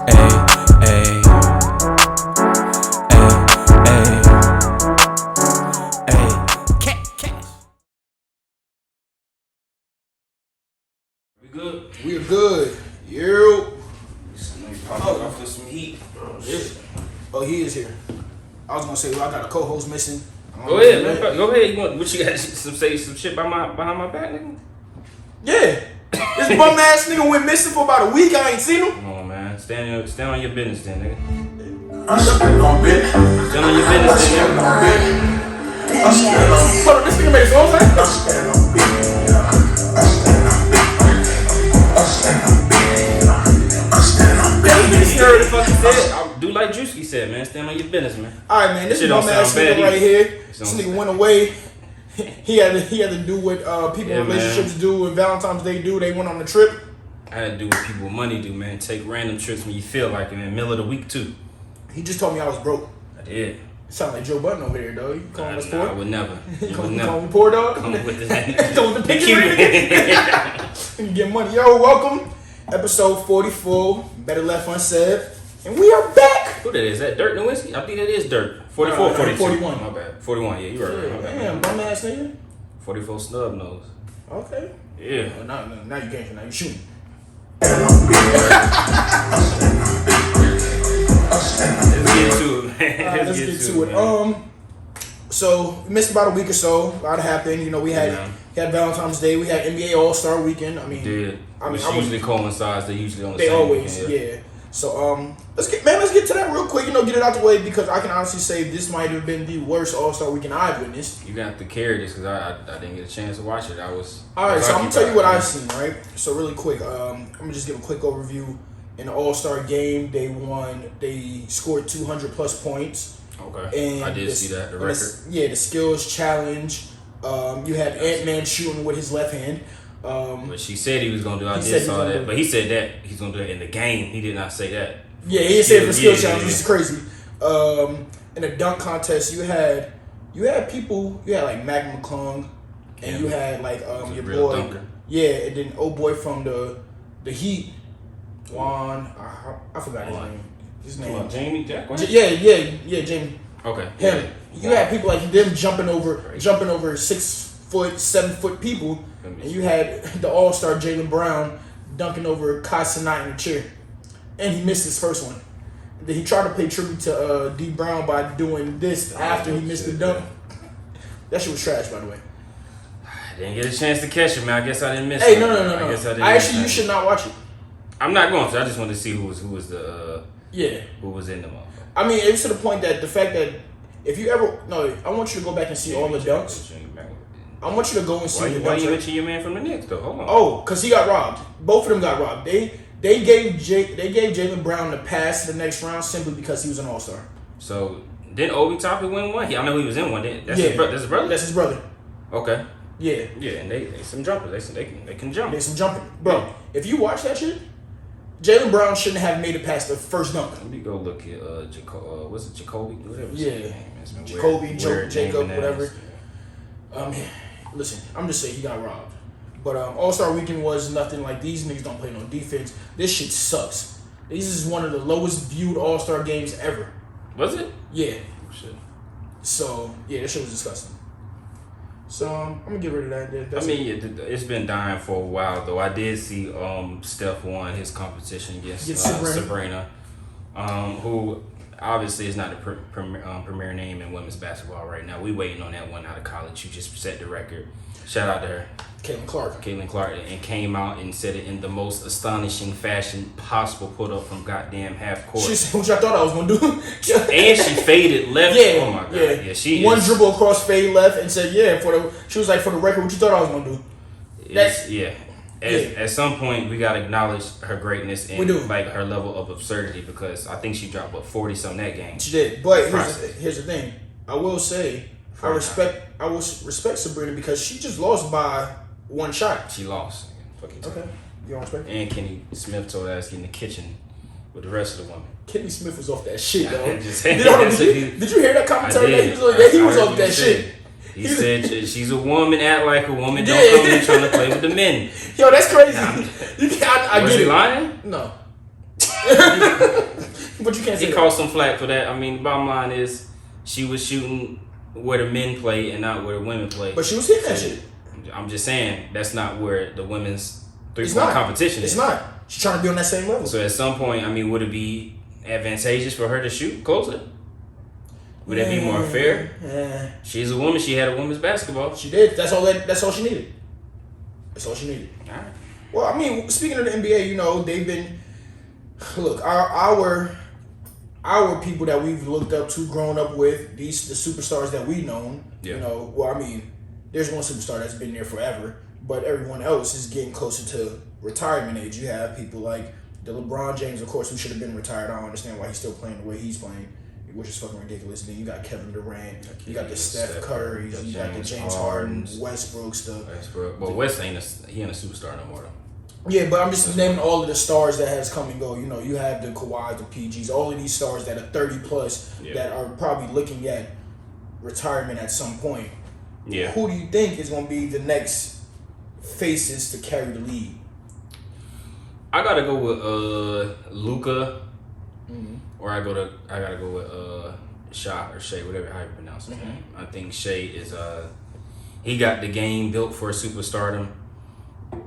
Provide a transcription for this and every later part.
We're good. You. Off with some heat. Oh, he is here. I was gonna say, well, I got a co-host missing. Go ahead, man. Go ahead. What you got? Say some shit behind my back, nigga. Yeah. This bum ass nigga went missing for about a week. I ain't seen him. Come on, man. Stand on your business, then, nigga. I'm standing on business. Stand on your business, then, nigga. Hold on, this nigga made his own thing. I'm standing on business. You heard the fuck he said? I do like Drewski said, man. Stand on your business, man. All right, man. This bum ass nigga right here. This nigga went away. He had to do what people in relationships do and Valentine's Day do. They went on a trip. I had to do what people with money do, man. Take random trips when you feel like it, in the middle of the week, too. He just told me I was broke. I did. Sound like Joe Budden over there, though. You calling us poor? I would never. You calling me poor, dog? Come with that. Come with the picture. You get money. Yo, welcome. Episode 44. Better left unsaid. And we are back. Who that is? That Dirk Nowinski? I think that is Dirk. 44, 42. 41. My bad. 41, yeah, you right. Yeah, damn, bum ass nigga. 44 snub nose. Okay. Yeah. Oh, now you can't. Now you shooting. Let's get to it, man. Let's get to it. So we missed about a week or so. A lot happened. You know, we had Valentine's Day. We had NBA All-Star Weekend. I mean, usually coincides. They usually on the same. They always, weekend, yeah. So let's get to that real quick. You know, get it out the way because I can honestly say this might have been the worst All-Star Weekend I've witnessed. You got to carry this because I didn't get a chance to watch it. All right, so I'm gonna tell you what I've seen. Right. So really quick, I'm gonna just give a quick overview. In the All-Star game, they won. They scored 200+ points. Okay. And I did see that, the record. The skills challenge. You had Ant-Man shooting with his left hand. But she said he was going to do it. I did saw that. But he said that he's going to do it in the game. He did not say that. Yeah, he didn't say it for skills challenge, which is crazy. In the dunk contest, you had people. You had like Mac McClung. And you had like your boy. Dunker. Yeah, and then old boy from the Heat. Juan, I forgot his name. Jamie Jack? Yeah, Jamie. Okay. Him. You had people like them jumping over 6 foot, 7 foot people, and you had the All-Star Jaylen Brown dunking over Kai Cenat in a chair, and he missed his first one. And then he tried to pay tribute to D Brown by doing this after he missed the dunk. That shit was trash, by the way. I didn't get a chance to catch it, man. I guess I didn't miss it. Hey, no. You should not watch it. I'm not going to. I just wanted to see who was in the motherfucker. I mean, it was to the point that the fact that if you ever I want you to go back and see all the dunks. I want you to go and see the dunks. Why you mention your man from the Knicks though? Hold on. Oh, because he got robbed. Both of them got robbed. They gave Jaylen Brown the pass to the next round simply because he was an All-Star. So didn't Obi Toppin win one? I know he was in one. That's his brother. That's his brother. Okay. Yeah. Yeah, and they some jumpers. They can jump. They some jumping, bro. If you watch that shit, Jaylen Brown shouldn't have made it past the first dunk. Let me go look at what's it, Jacoby? Whatever. Yeah. Jacoby, Jacob, whatever. Listen, I'm just saying he got robbed. But All-Star Weekend was nothing like these niggas don't play no defense. This shit sucks. This is one of the lowest viewed All-Star games ever. Was it? Yeah. Oh, shit. So, yeah, that shit was disgusting. So, I'm going to get rid of that. It's been dying for a while, though. I did see Steph won his competition against Sabrina, who obviously is not the premier name in women's basketball right now. We waiting on that one out of college. You just set the record. Shout out to her. Caitlin Clark, and came out and said it in the most astonishing fashion possible, put up from goddamn half court. She said, which I thought I was going to do. And she faded left. Yeah, oh, my God. Yeah, she one dribble across, fade left, and said, she was like, for the record, what you thought I was going to do? At some point, we got to acknowledge her greatness and like her level of absurdity because I think she dropped, 40-something that game. She did. But here's the thing. I will say, I respect Sabrina because she just lost by one shot. She lost. Okay. You don't respect And Kenny Smith told her in the kitchen with the rest of the women. Kenny Smith was off that shit, though. Did you hear that commentary? I did. He was off that shit. He said she's a woman, act like a woman, don't come in trying to play with the men. Yo, that's crazy. I was get he it. lying? No. But you can't say He caught some flack for that. I mean, the bottom line is she was shooting where the men play and not where the women play. But she was hitting that shit. I'm just saying that's not where the women's three-point competition is. It's not. She's trying to be on that same level. So at some point, I mean, would it be advantageous for her to shoot closer? Would that be more fair? Yeah. She's a woman. She had a women's basketball. She did. That's all she needed. That's all she needed. All right. Well, I mean, speaking of the NBA, you know, they've been look our people that we've looked up to, grown up with, the superstars that we've known. Yeah. You know, well, I mean, there's one superstar that's been there forever, but everyone else is getting closer to retirement age. You have people like the LeBron James, of course, who should have been retired. I don't understand why he's still playing the way he's playing, which is fucking ridiculous. Then you got Kevin Durant, you got the Steph Curry, you got the James Harden, Westbrook stuff. But West ain't a superstar no more though. Yeah, but I'm just naming all of the stars that has come and go. You know, you have the Kawhis, the PGs, all of these stars that are 30 plus that are probably looking at retirement at some point. Yeah. Who do you think is going to be the next faces to carry the league? I gotta go with Luka, or I gotta go with Sha or Shea, whatever how you pronounce his name. I think Shea is he got the game built for superstardom.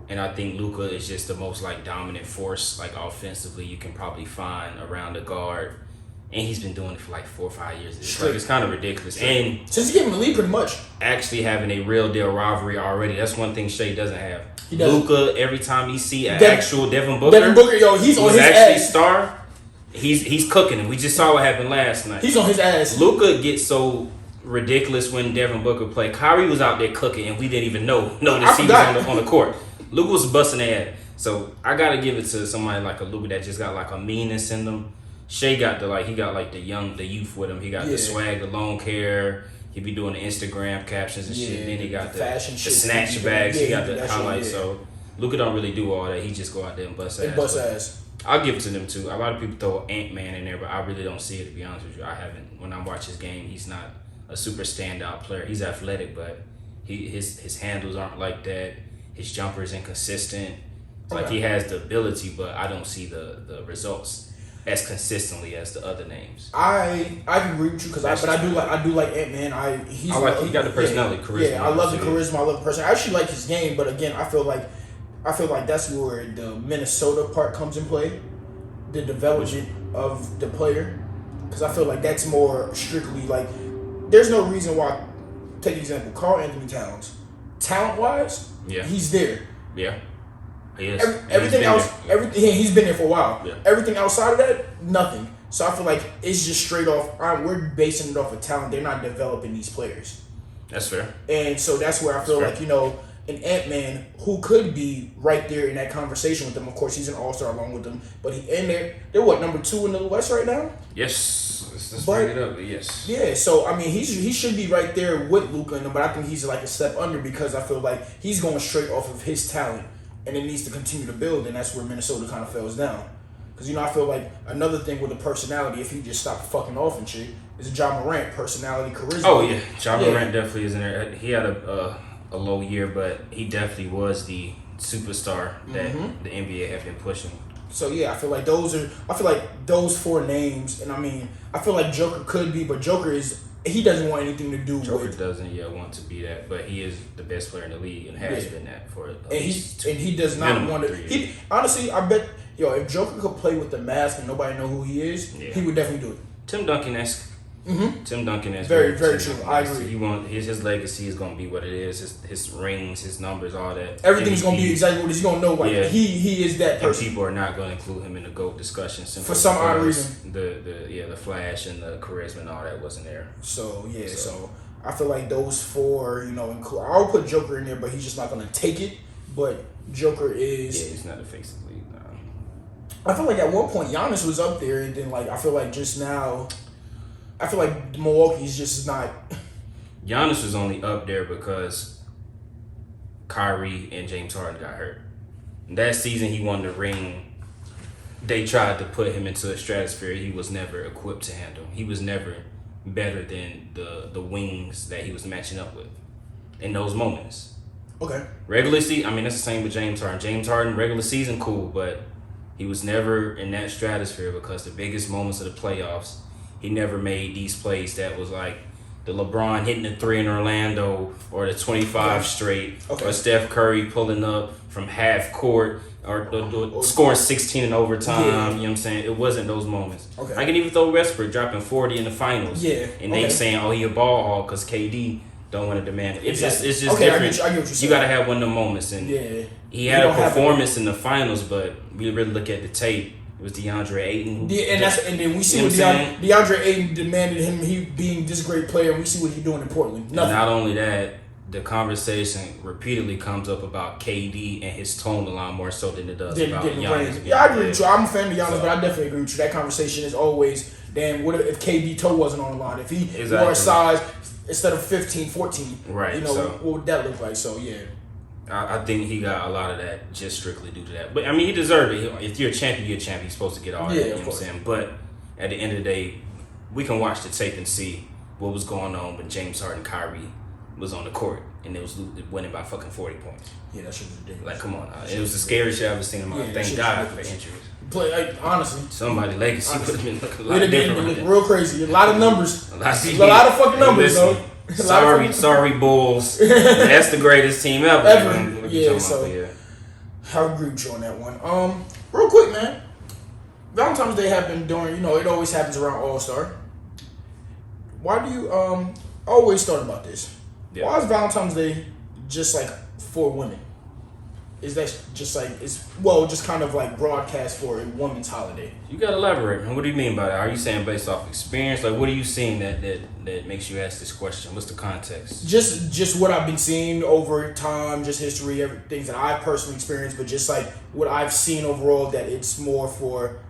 And I think Luka is just the most like dominant force, like offensively, you can probably find around the guard. And he's been doing it for like 4 or 5 years. It's kind of ridiculous. And since he came in the league, pretty much actually having a real deal rivalry already. That's one thing Shea doesn't have. Luka, every time you see an actual Devin Booker, he's on his actually ass. Star. He's cooking, and we just saw what happened last night. He's on his ass. Luka gets so ridiculous when Devin Booker played. Kyrie was out there cooking, and we didn't even notice he was on the court. Luka was busting their ass. So I gotta give it to somebody like a Luka that just got like a meanness in them. Shea got the youth with him. He got the swag, the long hair. He be doing the Instagram captions and shit. Then he got the fashion shit, snatch bags. He got the highlights. Shit, So Luka don't really do all that. He just go out there and bust ass. I'll give it to them too. A lot of people throw Ant-Man in there, but I really don't see it, to be honest with you. I haven't. When I watch his game, he's not a super standout player. He's athletic, but his handles aren't like that. His jumper is inconsistent. It's like he has the ability, but I don't see the results as consistently as the other names. I agree with you because I do like Ant-Man. He got the personality, charisma. Yeah, I love the charisma. I love the person. I actually like his game, but again, I feel like that's where the Minnesota part comes in play, the development of the player, because I feel like that's more strictly like. There's no reason why. Take example, Karl Anthony Towns, talent-wise, he's there. Yeah. He is. He's been there for a while. Yeah. Everything outside of that, nothing. So I feel like it's just straight off. We're basing it off of talent. They're not developing these players. That's fair. And so that's where I feel like, you know, an Ant-Man who could be right there in that conversation with them. Of course, he's an all-star along with them. But they're what, number 2 in the West right now? Yes. Let's bring it up. Yes. Yeah, so, I mean, he should be right there with Luka, but I think he's like a step under because I feel like he's going straight off of his talent. And it needs to continue to build, and that's where Minnesota kind of falls down. Because, you know, I feel like another thing with the personality, if he just stopped fucking off and shit, is Ja Morant, personality, charisma. Oh, yeah. Ja Morant definitely is in there. He had a low year, but he definitely was the superstar that the NBA have been pushing. So, yeah, I feel like those 4 names, and I mean, I feel like Joker could be, but he doesn't want anything to do Joker with. doesn't want to be that, but he is the best player in the league and has been that for at least he does not want to. Honestly, I bet if Joker could play with the mask and nobody know who he is, he would definitely do it. Tim Duncan-esque. Tim Duncan is very true. I agree. He his legacy is gonna be what it is. His rings, his numbers, all that. Everything's gonna be exactly what he's gonna know. Like he is that person. And people are not gonna include him in the GOAT discussion for some odd reason. The flash and the charisma and all that wasn't there. So I feel like those 4, you know, I'll put Joker in there, but he's just not gonna take it. But Joker is. Yeah, he's not the face of the league. No. I feel like at one point Giannis was up there, and then like I feel like just now. I feel like Milwaukee's just not. Giannis was only up there because Kyrie and James Harden got hurt. That season he won the ring. They tried to put him into a stratosphere he was never equipped to handle. He was never better than the wings that he was matching up with in those moments. Okay. Regular season, I mean, that's the same with James Harden. James Harden, regular season, cool, but He was never in that stratosphere because the biggest moments of the playoffs, he never made these plays that was like the LeBron hitting the 3 in Orlando or the 25 straight or Steph Curry pulling up from half court or scoring 16 in overtime. You know what I'm saying? It wasn't those moments. Okay. I can even throw Westbrook dropping 40 in the finals. Yeah. And they saying, oh, he a ball hog because KD don't want to demand it. It's just different. I get what you're saying. You got to have one of them moments. And he had a performance in the finals, but we really look at the tape. It was DeAndre Ayton. And then we see what DeAndre Ayton demanded him, he being this great player, and we see what he's doing in Portland. Nothing. And not only that, the conversation repeatedly comes up about KD and his tone a lot more so than it does about Giannis. Yeah, I agree with you. I'm a fan of Giannis, but I definitely agree with you. That conversation is always, damn, what if KD toe wasn't on the line? If he wore a size instead of 15, 14, right? What would that look like? So, yeah. I think he got a lot of that just strictly due to that. But, I mean, he deserved it. If you're a champion, you're a champion. You're supposed to get all that, you know what I'm saying? But at the end of the day, we can watch the tape and see what was going on when James Harden and Kyrie was on the court and it was winning by fucking 40 points. Yeah, that shit was ridiculous. Like, come on. It was the scariest shit I've ever seen in my life. Thank God for injuries. Honestly. Somebody's legacy would have been looking a lot different. Real crazy. A lot of numbers. A lot of fucking numbers, though. Sorry, Bulls. That's the greatest team ever. I agree with you on that one. Real quick, man. Valentine's Day happened during, it always happens around All-Star. Why do you always thought about this? Yeah. Why is Valentine's Day just like for women? Is that just like just kind of like broadcast for a woman's holiday? You gotta elaborate. What do you mean by that? Are you saying based off experience? Like, what are you seeing that makes you ask this question? What's the context? Just what I've been seeing over time, just history, things that I've personally experienced, but just like what I've seen overall, that it's more for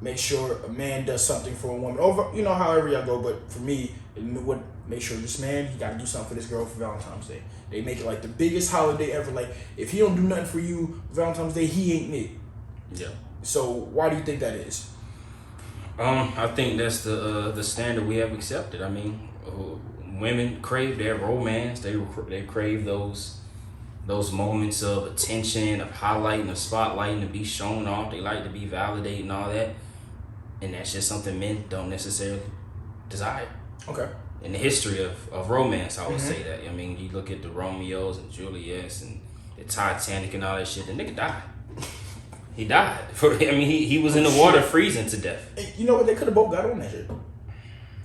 make sure a man does something for a woman. Over, however y'all go, but for me, it would make sure this man, he got to do something for this girl for Valentine's Day. They make it like the biggest holiday ever. Like, if he don't do nothing for you Valentine's Day, he ain't it. Yeah. So why do you think that is? I think that's the standard we have accepted. I mean, women crave their romance. They crave those moments of attention, of highlighting, of spotlighting, to be shown off. They like to be validated and all that. And that's just something men don't necessarily desire. Okay. In the history of romance, I would say that. I mean, you look at the Romeos and Juliets and the Titanic and all that shit, the nigga died. He died. He was in the water freezing to death. You know what? They could have both got on that shit.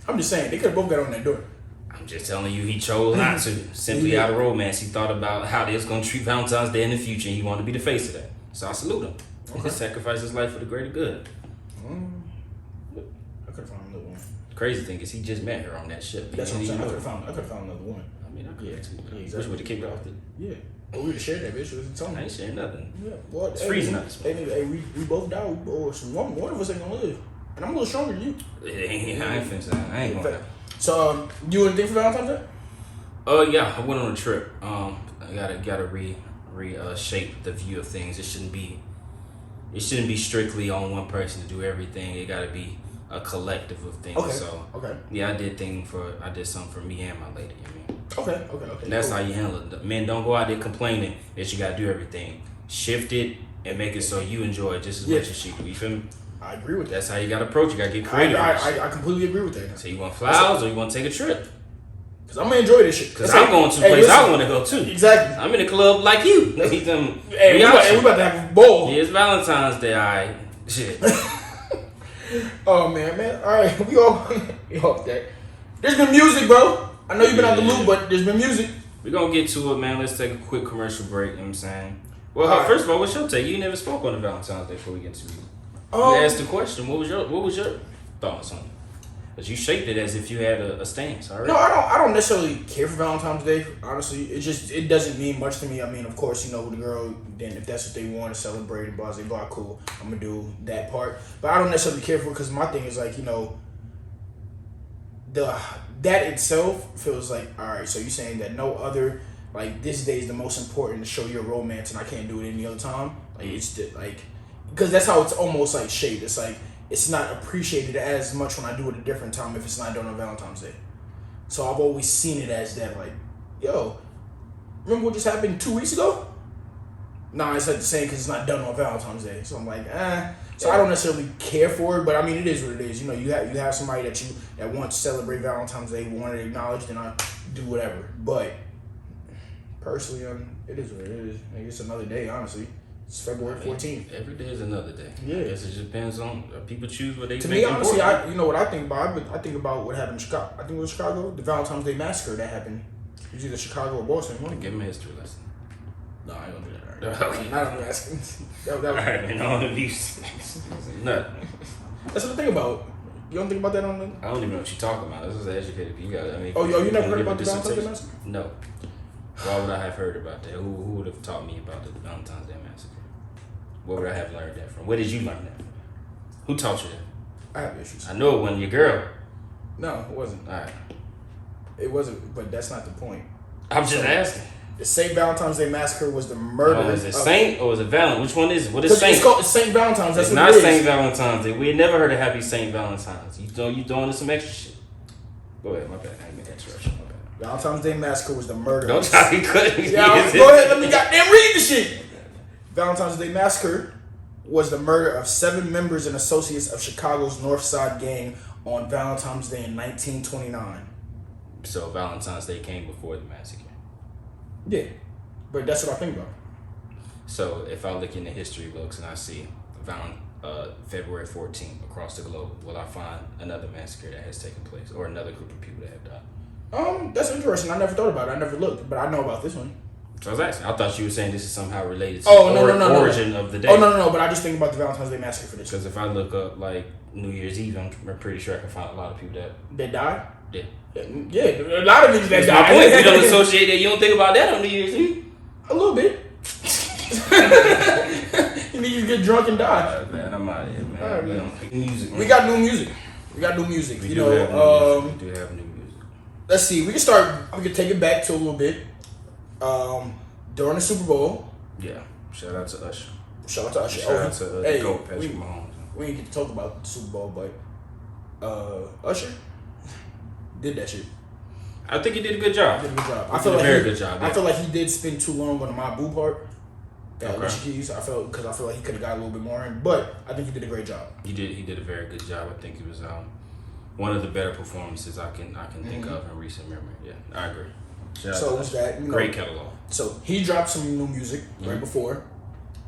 I'm just saying, they could have both got on that door. I'm just telling you, he chose not to. Simply out of romance. He thought about how they was going to treat Valentine's Day in the future, and he wanted to be the face of that. So I salute him. Okay. He sacrificed his life for the greater good. I could have found another woman. The crazy thing is he just met her on that ship. That's what I'm saying. I could have found another woman. I mean, I could have too. Yeah, exactly. Wish we would have kicked off the... Yeah. But we would have shared that bitch. I ain't sharing nothing. Yeah. Well, it's freezing out this Hey, we both died. One of us ain't gonna live. And I'm a little stronger than you. I ain't finna. I ain't gonna. So, you anything for Valentine's Day? Yeah, I went on a trip. I gotta reshape the view of things. It shouldn't be strictly on one person to do everything. It gotta be a collective of things. Okay. So yeah, I did something for me and my lady. Okay. And that's how you handle it. Men don't go out there complaining that you gotta do everything. Shift it and make it so you enjoy it just as much as she do. You feel me? I agree with that. That's how you gotta approach it. You gotta get creative. I completely agree with that. So you want flowers or you want to take a trip? Because I'm gonna enjoy this shit. Because I'm going to a place I want to go to. Exactly. I'm in a club like you. We about to have a ball. Yeah, it's Valentine's Day. All right. Shit. Oh man. All right, we off that. There's been music, bro. I know you've been out the loop, but there's been music. We're gonna get to it, man. Let's take a quick commercial break. You know what I'm saying? Well, first of all, what's your take? You never spoke on the Valentine's Day before we get to music. You asked the question. What was your thoughts on it? Because you shaped it as if you had a stance. All right. No, I don't necessarily care for Valentine's Day. Honestly, it doesn't mean much to me. I mean, of course, the girl. Then if that's what they want to celebrate and blah blah, cool. I'm gonna do that part. But I don't necessarily care for it because my thing is like that itself feels like, all right. So you're saying that no other, like, this day is the most important to show your romance, and I can't do it any other time. Like, it's like, because that's how it's almost like shaped. It's like, it's not appreciated as much when I do it a different time if it's not done on Valentine's Day. So I've always seen it as that, like, yo, remember what just happened 2 weeks ago? Nah, it's like the same because it's not done on Valentine's Day. So I'm like, So I don't necessarily care for it, but I mean, it is what it is. You know, you have somebody that wants to celebrate Valentine's Day, want to acknowledge, then I do whatever. But personally, it is what it is. I guess another day, honestly. It's February 14th. Every day is another day. Yeah. I guess it just depends on people choose what they To think me, honestly, important. you know what I think about? I think about what happened in Chicago. I think it was Chicago, the Valentine's Day massacre that happened. It was either Chicago or Boston. One. Give him a history lesson. No, I ain't gonna do that. Okay. Not on the asking. That was Alright, man, on the beast. Nut. That's what I think about. You don't think about that on the... I don't even know what you're talking about. This is educated. You got. I mean. Oh, you never heard give a about the Valentine's Day dissertation? massacre? No. Why would I have heard about that? Who would have taught me about the Valentine's Day massacre? Where would I have learned that from? Where did you learn that from? Who taught you that? I have issues. I know it wasn't your girl. No, it wasn't. Alright. It wasn't, but that's not the point. I'm just asking. The St. Valentine's Day massacre was the murder. Oh, is it Saint or is it Valentine? Which one is it? What is It's Saint? called St. Valentine's. That's It's what not it is. St. Valentine's Day. We had never heard of Happy St. Valentine's. You throwing in some extra shit. Go ahead, my bad. I didn't make that interruption. My bad. Valentine's Day massacre was the murder. Don't try to cut me. Yeah, go ahead. Let me goddamn read the shit. Valentine's Day massacre was the murder of 7 members and associates of Chicago's North Side gang on Valentine's Day in 1929. So Valentine's Day came before the massacre. Yeah, but that's what I think about. So if I look in the history books and I see February 14th across the globe, will I find another massacre that has taken place or another group of people that have died? That's interesting. I never thought about it. I never looked, but I know about this one. So I was asking. I thought you were saying this is somehow related to no, origin of the day. Oh no! But I just think about the Valentine's Day massacre for this. Because if I look up like New Year's Eve, I'm pretty sure I can find a lot of people that They died. Yeah. Yeah, a lot of niggas that That's died. my point. You don't associate that. You don't think about that on New Year's Eve. A little bit. You niggas get drunk and die. Man, I'm out of here, man. All right, Music. We got new music. We do have new music. We do have new music. Let's see. We can take it back to a little bit. During the Super Bowl. Yeah. Shout out to Usher. Shout out to Usher. Shout out to the GOAT, Patrick Mahomes. We didn't get to talk about the Super Bowl, but Usher did that shit. I think he did a good job. Did a good job. I feel like very good job. I feel like he did spend too long on the My Boo part. Okay. Alicia Keys. I feel like he could have got a little bit more in, but I think he did a great job. He did a very good job. I think it was one of the better performances I can think of in recent memory. Yeah, I agree. So was that great catalog. So he dropped some new music right before.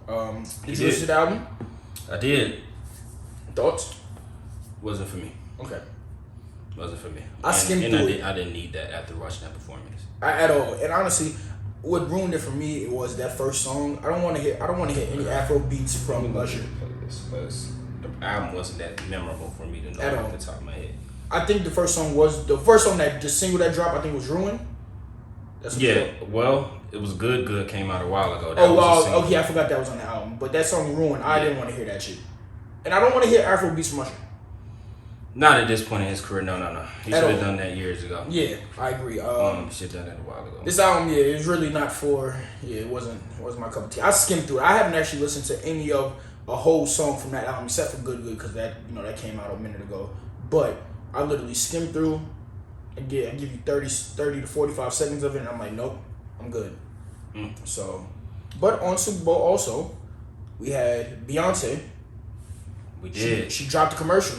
Did you listen to the album? I did. Thoughts? Wasn't for me. Okay. Wasn't for me. I skimmed through it. I didn't need that after watching that performance. At all. And honestly, what ruined it for me was that first song. I don't want to hear any Afro beats from Usher. The album wasn't that memorable for me to know off the top of my head. I think the first song that the single that dropped. I think was Ruin. Well, it was good. Good came out a while ago. Okay, I forgot that was on the album. But that song Ruin, I didn't want to hear that shit. And I don't want to hear Afro beats from Usher. Not at this point in his career. No. He should have done that years ago. Yeah, I agree. Should have done that a while ago. This album, it's really not for. It wasn't my cup of tea. I skimmed through it. I haven't actually listened to any of a whole song from that album except for Good because that that came out a minute ago. But I literally skimmed through. I give you 30 to 45 seconds of it, and I'm like, nope, I'm good. So, but on Super Bowl also, we had Beyonce. We did. She dropped a commercial.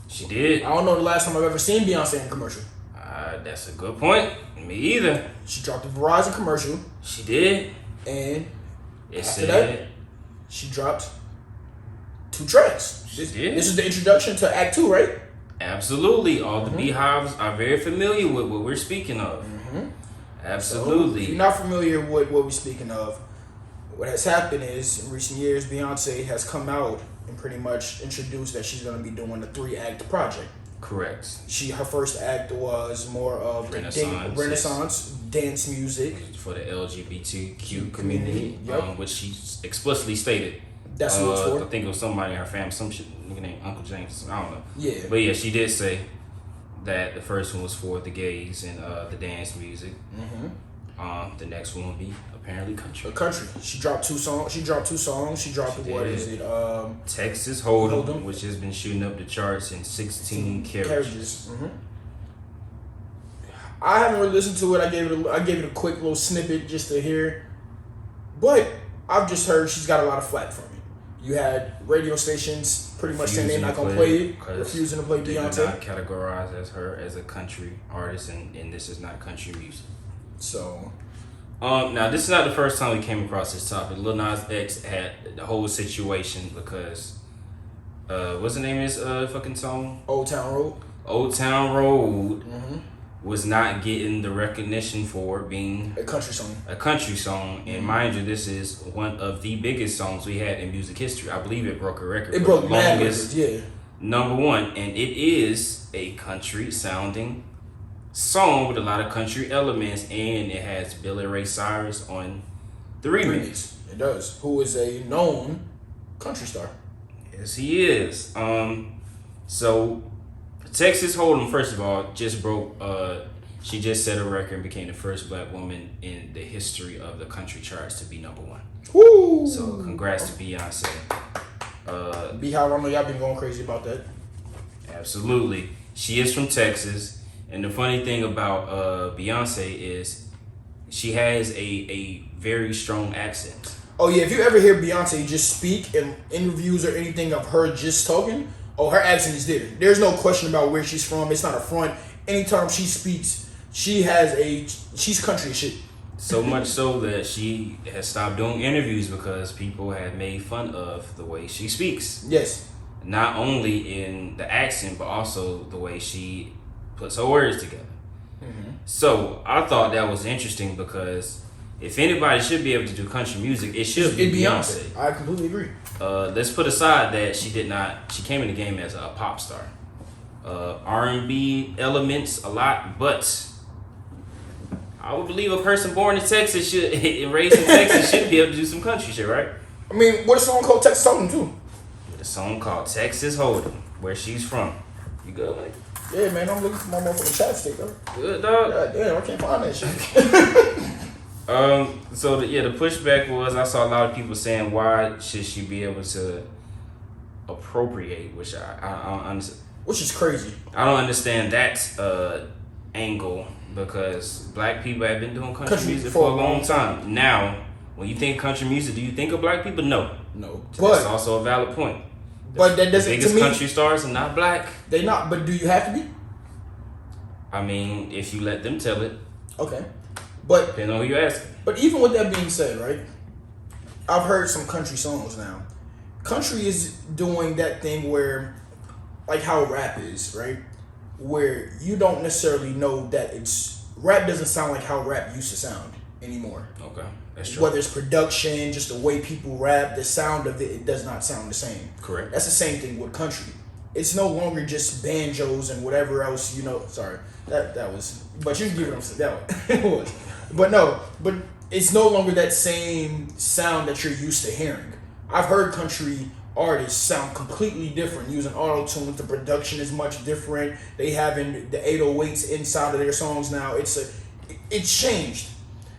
She did. I don't know the last time I've ever seen Beyonce in a commercial. That's a good point. Me either. She dropped a Verizon commercial. She did. And after that, she dropped 2 tracks. This is the introduction to Act 2, right? Absolutely. All the beehives are very familiar with what we're speaking of. Absolutely. So if you're not familiar with what we're speaking of, what has happened is in recent years, Beyonce has come out and pretty much introduced that she's going to be doing a 3-act project. Correct. Her first act was more of Renaissance dance music for the LGBTQ community, yep. Which she explicitly stated. That's what it's for. I think it was somebody in her family, some shit, nigga named Uncle James. I don't know. Yeah. But yeah, she did say that the first one was for the gays and the dance music. The next one will be apparently country. Country. She dropped 2 songs. She dropped what is it? Texas Hold'em, which has been shooting up the charts in 16 carriages. I haven't really listened to it. I gave it a quick little snippet just to hear. But I've just heard she's got a lot of flack from it. You had radio stations pretty much saying they're not gonna play it, refusing to play Beyonce. They're not categorized as her as a country artist, and this is not country music. So, now this is not the first time we came across this topic. Lil Nas X had the whole situation because, what's the name of his fucking song? Old Town Road. Old Town Road was not getting the recognition for being a country song. And mind you, this is one of the biggest songs we had in music history. I believe it broke a record. It broke mad records, yeah. Number one, and it is a country sounding song with a lot of country elements, and it has Billy Ray Cyrus on the remix. It does. Who is a known country star. Yes, he is. So Texas Hold'em, first of all, just broke. She just set a record and became the first black woman in the history of the country charts to be number one. Woo! So congrats to Beyonce. Beehive, I know y'all been going crazy about that. Absolutely, she is from Texas, and the funny thing about Beyonce is she has a very strong accent. Oh yeah, if you ever hear Beyonce just speak in interviews or anything of her just talking. Oh, her accent is there. There's no question about where she's from. It's not a front. Anytime she speaks, she's country as shit. So much so that she has stopped doing interviews because people have made fun of the way she speaks. Yes. Not only in the accent, but also the way she puts her words together. So I thought that was interesting because if anybody should be able to do country music, it should be Beyonce. I completely agree. Let's put aside that she came in the game as a pop star. R&B elements a lot, but I would believe a person born in Texas and raised in Texas should be able to do some country shit, right? I mean, what a song called Texas Hold'em too? With a song called Texas Hold'em, where she's from. You good, like? Yeah, man, I'm looking for my motherfucking chapstick, though. Good, dog. God damn, I can't find that shit. So the pushback was I saw a lot of people saying why should she be able to appropriate, which I don't understand. Which is crazy. I don't understand that angle because black people have been doing country music for a long time. Now, when you think country music, do you think of black people? No. But that's also a valid point. But that doesn't. The biggest to me, country stars are not black. They not. But do you have to be? I mean, if you let them tell it. Okay. But depending on who you ask. But even with that being said, right? I've heard some country songs now. Country is doing that thing where, like how rap is, right? Where you don't necessarily know that rap doesn't sound like how rap used to sound anymore. Okay, that's true. Whether it's production, just the way people rap, the sound of it does not sound the same. Correct. That's the same thing with country. It's no longer just banjos and whatever else, sorry. That was, but you get what I'm saying. That was. But no, but it's no longer that same sound that you're used to hearing. I've heard country artists sound completely different using auto-tune. The production is much different. They having the 808s inside of their songs now. It's changed.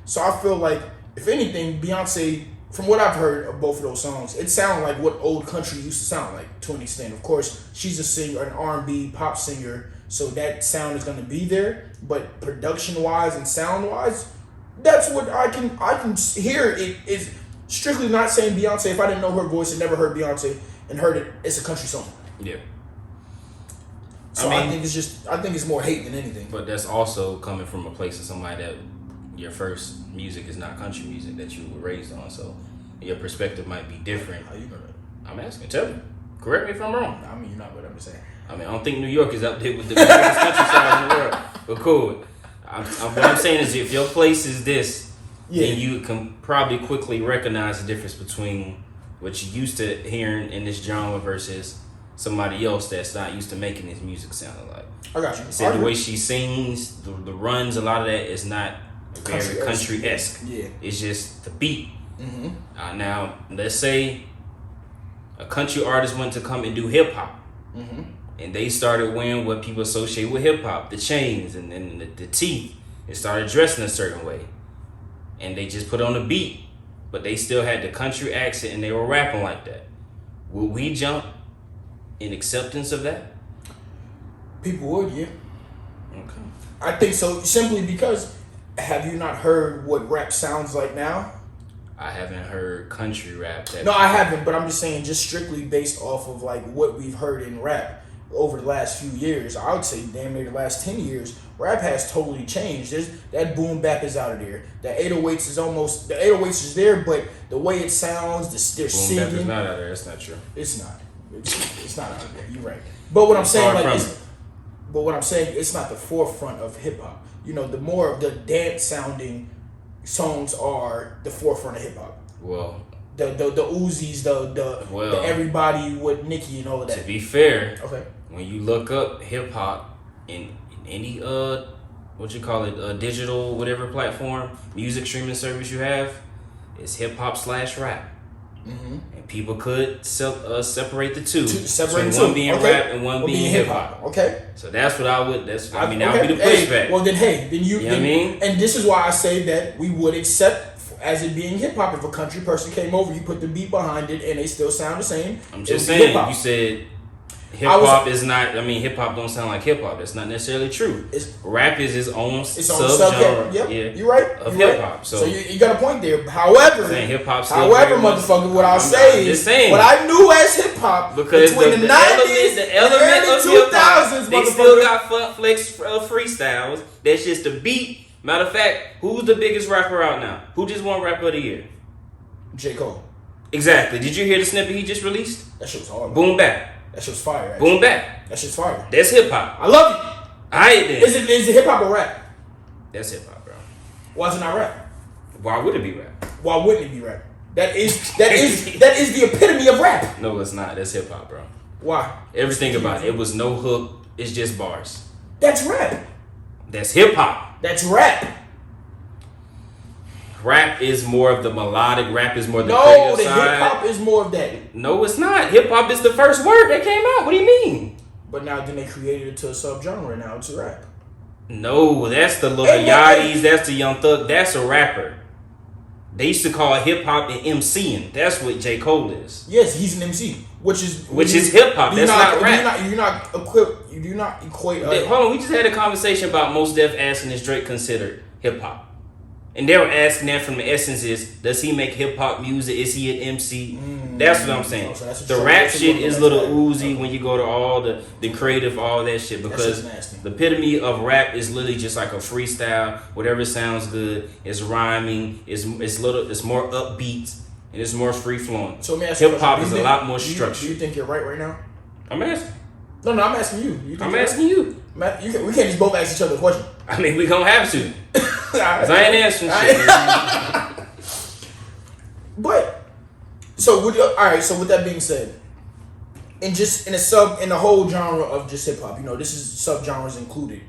So I feel like, if anything, Beyonce, from what I've heard of both of those songs, it sounded like what old country used to sound like to an extent. Of course, she's a singer, an R&B pop singer, so that sound is going to be there. But production-wise and sound-wise, that's what I can hear. It is strictly not saying Beyonce. If I didn't know her voice and never heard Beyonce and heard it, it's a country song. Yeah. So I think it's more hate than anything. But that's also coming from a place of somebody that your first music is not country music that you were raised on. So your perspective might be different. How you know that? I'm asking. Tell me. Correct me if I'm wrong. I mean, you're not what I'm saying. I mean, I don't think New York is up there with the biggest countryside in the world. But cool. What I'm saying is, if your place is this, then you can probably quickly recognize the difference between what you're used to hearing in this genre versus somebody else that's not used to making his music sound like. I got you. So the way she sings, the runs, a lot of that is not very country-esque. Yeah. It's just the beat. Mm-hmm. Now, let's say a country artist went to come and do hip-hop. Mm-hmm. And they started wearing what people associate with hip-hop, the chains and the teeth, and started dressing a certain way. And they just put on the beat, but they still had the country accent and they were rapping like that. Will we jump in acceptance of that? People would, yeah. Okay. I think so, simply because, have you not heard what rap sounds like now? I haven't heard country rap. No, I haven't, but I'm just saying, just strictly based off of like what we've heard in rap over the last few years, I would say damn near the last 10 years, rap has totally changed. That boom bap is out of there. The 808s is there, but the way it sounds, they're singing. Boom bap is not out there. That's not true. It's not. It's not out there. You're right. But what I'm saying, it's not the forefront of hip hop. You know, the more of the dance sounding songs are the forefront of hip hop. Well, the Uzis, the everybody with Nicki and all of that. To be fair, okay, when you look up hip hop in any digital whatever platform, music streaming service you have, it's hip hop / rap. Mm-hmm. And people could separate the two. One being rap and one being hip hop. Okay. So that's what I would. That would be the pushback. Then you know what I mean? And this is why I say that we would accept as it being hip hop. If a country person came over, you put the beat behind it, and they still sound the same. I'm just saying. You said hip hop is not. I mean, hip hop don't sound like hip hop. That's not necessarily true. Rap is its own subgenre. Yep, yeah, you're right. Of hip hop. So you got a point there. However, hip hop. Motherfucker, what I'll say is what I knew as hip hop because between the 90s, the element of hip hop, they still got funk flex freestyles. That's just the beat. Matter of fact, who's the biggest rapper out now? Who just won Rapper of the Year? J. Cole. Exactly. Did you hear the snippet he just released? That shit was hard. Boom bap. That shit's fire. Actually. Boom bap. That shit's fire. That's hip hop. I love it. Alright then. Is it hip hop or rap? That's hip hop, bro. Why is it not rap? Why would it be rap? Why wouldn't it be rap? That is the epitome of rap. No, it's not. That's hip hop, bro. Why? Everything about it. It was no hook. It's just bars. That's rap. That's hip hop. That's rap. Rap is more of the melodic. Rap is more the creative side. No, the hip hop is more of that. No, it's not. Hip hop is the first word that came out. What do you mean? But now then they created it to a subgenre. Now it's a rap. No, that's the Lil Yachty's. That's the Young Thug. That's a rapper. They used to call hip hop an MCing. That's what J. Cole is. Yes, he's an MC, which is hip hop. That's not rap. You do not equate. Hold on, we just had a conversation about Mos Def asking is Drake considered hip hop. And they were asking that from the essence is, does he make hip hop music? Is he an MC? That's what I'm saying. The rap shit is little Uzi when you go to all the creative, all that shit. Because the epitome of rap is literally just like a freestyle. Whatever sounds good. It's rhyming. It's more upbeat. And it's more free flowing. So let me ask you, hip hop is a lot more structured. Do you think you're right now? I'm asking. No, I'm asking you. I'm asking you. We can't just both ask each other a question. I mean, we gonna have to. Cause I ain't answering shit. But so with that being said, in the whole genre of just hip hop, this is subgenres included.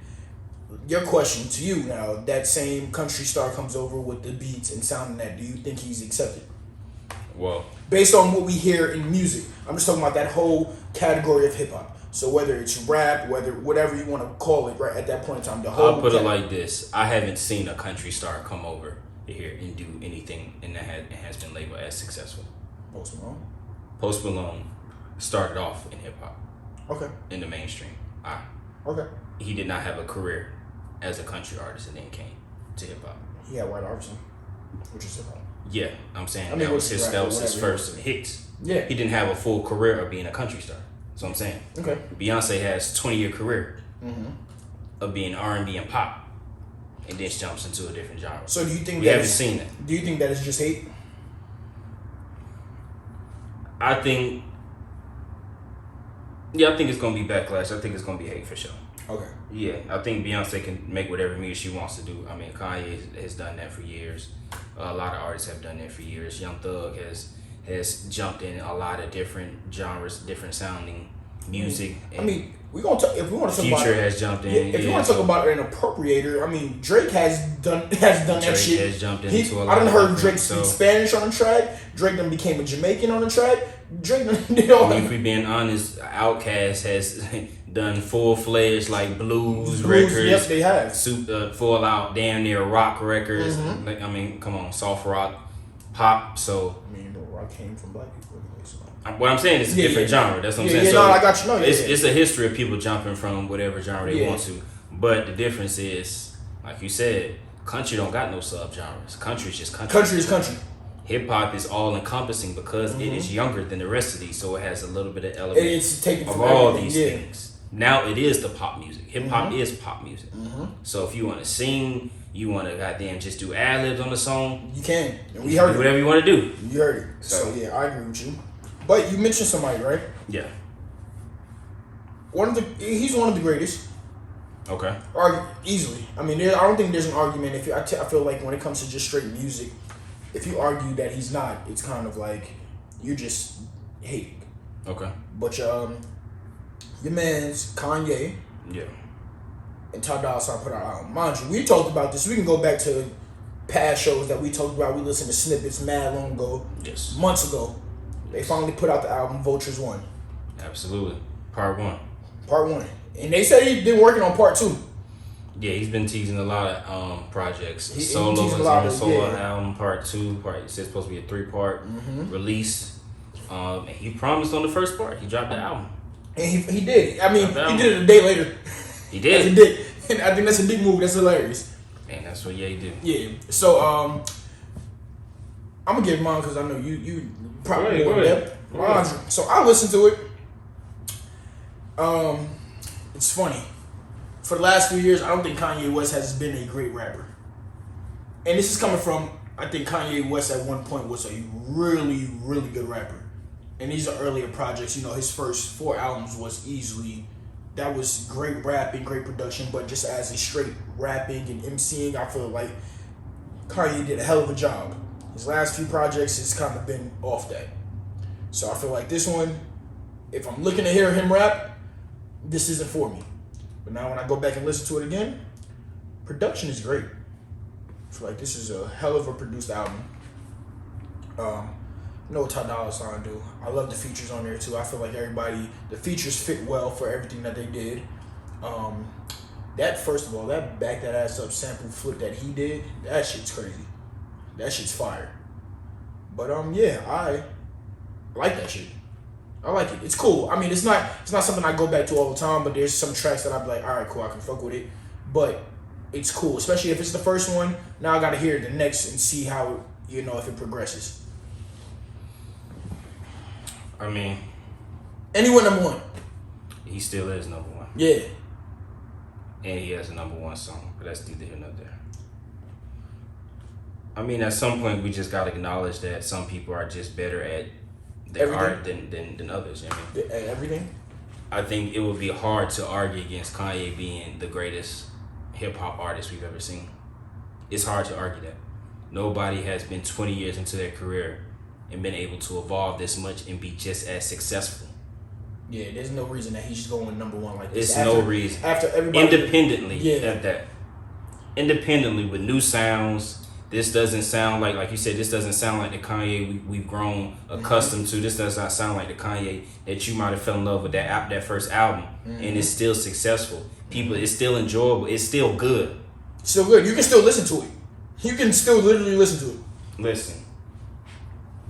Your question to you now: that same country star comes over with the beats and sounding that. Do you think he's accepted? Well, based on what we hear in music, I'm just talking about that whole category of hip hop. So whether it's rap, whatever you want to call it, right at that point in time, I'll put it like this: I haven't seen a country star come over here and do anything, and that has been labeled as successful. Post Malone started off in hip hop. Okay. In the mainstream. Okay. He did not have a career as a country artist, and then came to hip hop. He had White Iverson, which is hip hop. Yeah, I'm saying that was his first hits. Yeah. He didn't have a full career of being a country star. That's what I'm saying. Okay. Beyonce has 20-year career of being R&B and pop, and then jumps into a different genre. So do you think we haven't seen that? Do you think that is just hate? I think it's gonna be backlash. I think it's gonna be hate for sure. Okay. Yeah, I think Beyonce can make whatever music she wants to do. I mean, Kanye has done that for years. A lot of artists have done that for years. Young Thug has jumped in a lot of different genres, different sounding music. I mean, if we want to talk about Future has jumped in. If you want to talk about an appropriator, I mean, Drake has done that shit. Drake has jumped into a lot. I done heard Drake speak Spanish on the track. Drake then became a Jamaican on the track. Drake, I mean, if we being honest, Outkast has done full-fledged like blues records. Yes, they have. Full out, damn near rock records. Like, I mean, come on, soft rock, pop. So I mean, rock came from black people. What I'm saying is a different genre. That's what I'm saying. Yeah, so I got you. It's a history of people jumping from whatever genre they want to. But the difference is, like you said, country don't got no subgenres. Country is just country. Country is country. hip hop is all encompassing because it is younger than the rest of these, so it has a little bit of element it's taken of all these things. Now it is the pop music. Hip hop is pop music. So if you want to sing, you want to goddamn just do ad-libs on the song, you can. And we you heard do whatever you want to do. You heard it. So yeah, I agree with you. But you mentioned somebody, right? Yeah. He's one of the greatest. Okay. Easily. I mean, I don't think there's an argument. I feel like when it comes to just straight music, if you argue that he's not, it's kind of like you're just hating. Okay. But your man's Kanye. Yeah. And Dolla put out an album. Mind you, we talked about this. We can go back to past shows that we talked about. We listened to snippets mad long ago. Yes. Months ago. They finally put out the album Vultures 1. Absolutely. Part 1. Part 1. And they said he's been working on part 2. Yeah, he's been teasing a lot of projects. He Solo teasing a lot of album, part 2. It's supposed to be a 3-part release. And he promised on the first part. He dropped the album. And he did. I mean, he did it a day later. He did. He did. And I think that's a big move. That's hilarious. Man, that's what he did. Yeah. So I'm gonna give mine because I know you probably more in depth. So I listened to it. It's funny. For the last few years, I don't think Kanye West has been a great rapper. And this is coming from, I think Kanye West at one point was a really, really good rapper. And these are earlier projects. You know, his first 4 albums was that was great rapping, great production, but just as a straight rapping and MCing, I feel like Kanye did a hell of a job. His last few projects has kind of been off that. So I feel like this one, if I'm looking to hear him rap, this isn't for me. But now when I go back and listen to it again, production is great. I feel like this is a hell of a produced album. You know what Dolla do. I love the features on there too. I feel like the features fit well for everything that they did. That first of all, that Back That Ass Up sample flip that he did, that shit's crazy. That shit's fire. But yeah, I like that shit. I like it. It's cool. I mean, it's not something I go back to all the time, but there's some tracks that I'd be like, all right, cool, I can fuck with it. But it's cool, especially if it's the first one. Now I gotta hear the next and see how, if it progresses. I mean, anyone number 1. He still is number 1. Yeah. And he has a number 1 song, but that's neither here nor there. I mean, at some point, we just gotta acknowledge that some people are just better at their art than others. You know what I mean? Everything. I think it would be hard to argue against Kanye being the greatest hip hop artist we've ever seen. It's hard to argue that. Nobody has been 20 years into their career and been able to evolve this much and be just as successful. Yeah, there's no reason that he's just going number 1 like this. There's no reason. After everybody independently at that. Independently with new sounds. This doesn't sound like you said, this doesn't sound like the Kanye we've grown accustomed to. This does not sound like the Kanye that you might have fell in love with that first album. And it's still successful. People, it's still enjoyable. It's still good. Still good. You can still listen to it. You can still literally listen to it. Listen.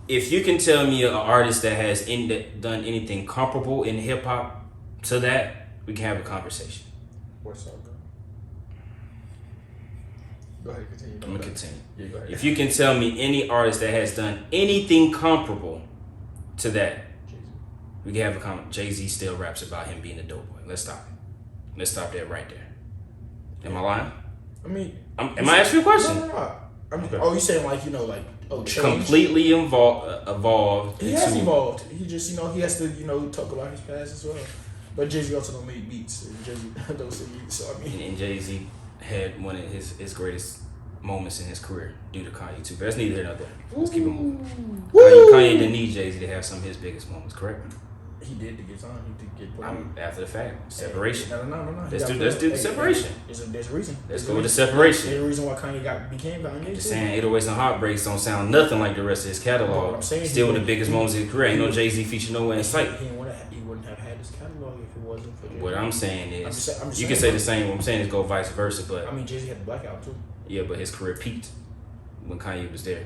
If you can tell me an artist that has done anything comparable in hip hop to that, we can have a conversation. What's up, bro? Go ahead, continue. I'm gonna continue. Yeah, go ahead. If you can tell me any artist that has done anything comparable to that, we can have a comment. Jay-Z still raps about him being a dope boy. Let's stop it. Let's stop that right there. Am I lying? I mean, am I asking you a question? No. I mean, okay. Oh, you saying change? Completely evolved. He has evolved. He just, he has to, talk about his past as well. But Jay-Z also don't make beats. Jay-Z don't sing beats. So I mean, and Jay-Z had one of his greatest moments in his career due to Kanye too. But that's neither here nor there. Let's keep it moving. Kanye didn't need Jay-Z to have some of his biggest moments, correct? He did to get on. He did get put on. After the fact. Separation. No. Let's do the separation. There's a reason. Let's go with the separation. There's a reason why Kanye became Kanye. Just saying, 808s and Heartbreaks don't sound nothing like the rest of his catalog. I'm saying still one of the biggest moments of his career. Ain't no Jay-Z feature nowhere in sight. He wouldn't have had his catalog if it wasn't for Jay-Z. What I'm saying is, I'm just you can say the same. What I'm saying is go vice versa, but I mean, Jay-Z had the Black Album too. Yeah, but his career peaked when Kanye was there.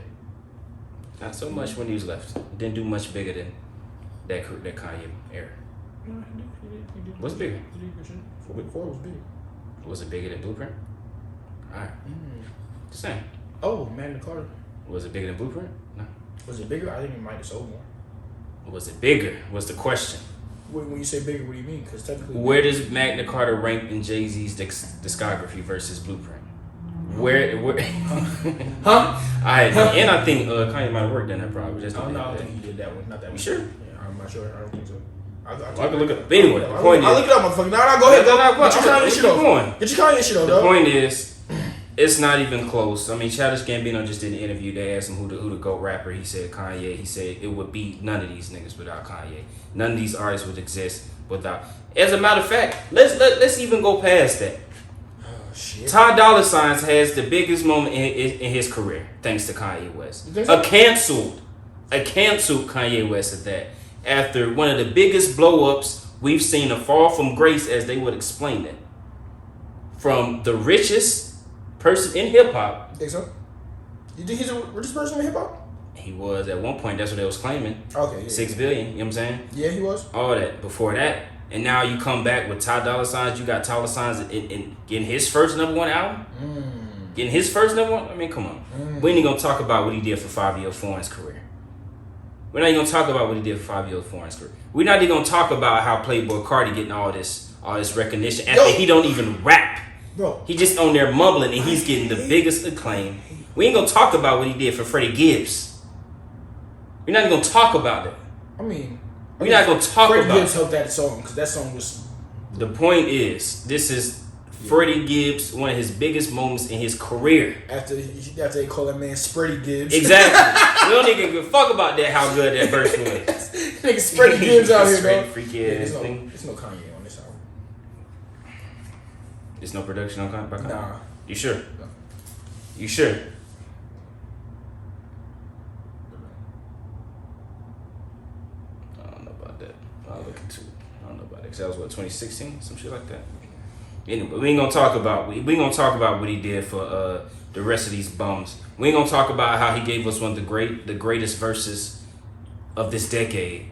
Not so much when he was left. Didn't do much bigger than that Kanye era. No, he did. What's bigger? Four was big. Was it bigger than Blueprint? Alright. Just saying. Oh, Magna Carta. Was it bigger than Blueprint? No. Was it bigger? I think it might have sold more. Was it bigger? Was the question. When you say bigger, what do you mean? Because technically, where does Magna Carta rank in Jay-Z's discography versus Blueprint? Where? Huh? And I think Kanye might have worked on that probably. I don't think he did that one. Not that one. You sure? Yeah, I'm not sure. I don't think so. I can look it up. Anyway, the point is. I'll look it up, motherfucker. No, go ahead. Get your Kanye shit off. Going. Get your Kanye shit off, The point is, it's not even close. I mean, Childish Gambino just did an interview. They asked him who the GOAT rapper. He said Kanye. He said it would be none of these niggas without Kanye. None of these artists would exist without. As a matter of fact, let's even go past that. Oh, shit. Ty Dolla $ign has the biggest moment in his career thanks to Kanye West. You think so? A canceled Kanye West at that. After one of the biggest blow-ups we've seen, a fall from grace, as they would explain it, from the richest person in hip-hop. You think so? You think he's the richest person in hip-hop? He was at one point. That's what they was claiming. Okay, yeah. 6 billion. You know what I'm saying? Yeah, he was. All that before that, and now you come back with Ty Dolla $ign. You got Dolla $ign in getting his first #1 album. Getting his first #1. I mean, come on. We ain't gonna talk about what he did for 5 years for his career. We're not even gonna talk about what he did for 5 years for his career. We're not even gonna talk about how Playboy Cardi getting all this recognition after he don't even rap. Bro, he just on there mumbling and he's getting the biggest acclaim. We ain't gonna talk about what he did for Freddie Gibbs. We're not even gonna talk about it. We're not gonna talk Freddie about Gibbs helped that song because that song was. The point is, this is Freddie Gibbs, one of his biggest moments in his career. After they call that man Spready Gibbs. Exactly. We don't even give a fuck about that. How good that verse was. Nigga Spready Gibbs out here, bro. Freaky ass thing. There's no Kanye on this album. There's no production on Kanye. Nah. You sure? No. You sure? I don't know about that. I'll look into it. I don't know about it. Cause that was what, 2016, some shit like that. Anyway, we ain't gonna talk about what he did for the rest of these bums. We ain't gonna talk about how he gave us one of the greatest verses of this decade,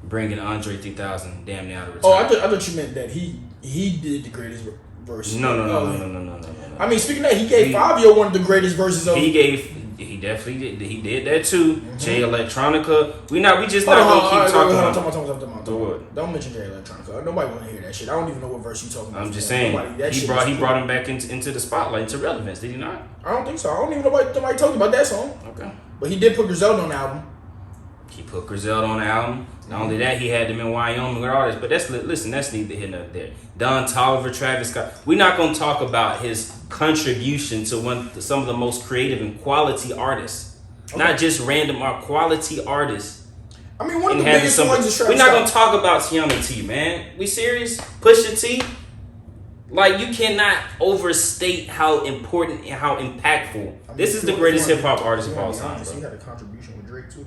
bringing Andre 3000 damn near out of retirement. Oh, I thought you meant that he did the greatest verse. No. I mean, speaking of that, he gave Fabio one of the greatest verses of. He definitely did. He did that too. Jay Electronica. We just not gonna keep talking about. Don't mention Jay Electronica. Nobody want to hear that shit. I don't even know what verse you talking about. I'm just saying. He brought him back into the spotlight, into relevance. Did he not? I don't think so. I don't even know nobody talking about that song. Okay. But he did put Griselda on the album. He put Griselda on the album. Not only that, he had them in Wyoming with artists. But that's neither here nor there. Don Toliver, Travis Scott. We're not gonna talk about his contribution to some of the most creative and quality artists. Okay. Not just random art, quality artists. I mean, one of the biggest ones is Travis Scott. We're not gonna talk about Tiana T, man. We serious? Pusha T? Like, you cannot overstate how important and how impactful. This is the greatest hip hop artist of all time. He had a contribution with Drake too.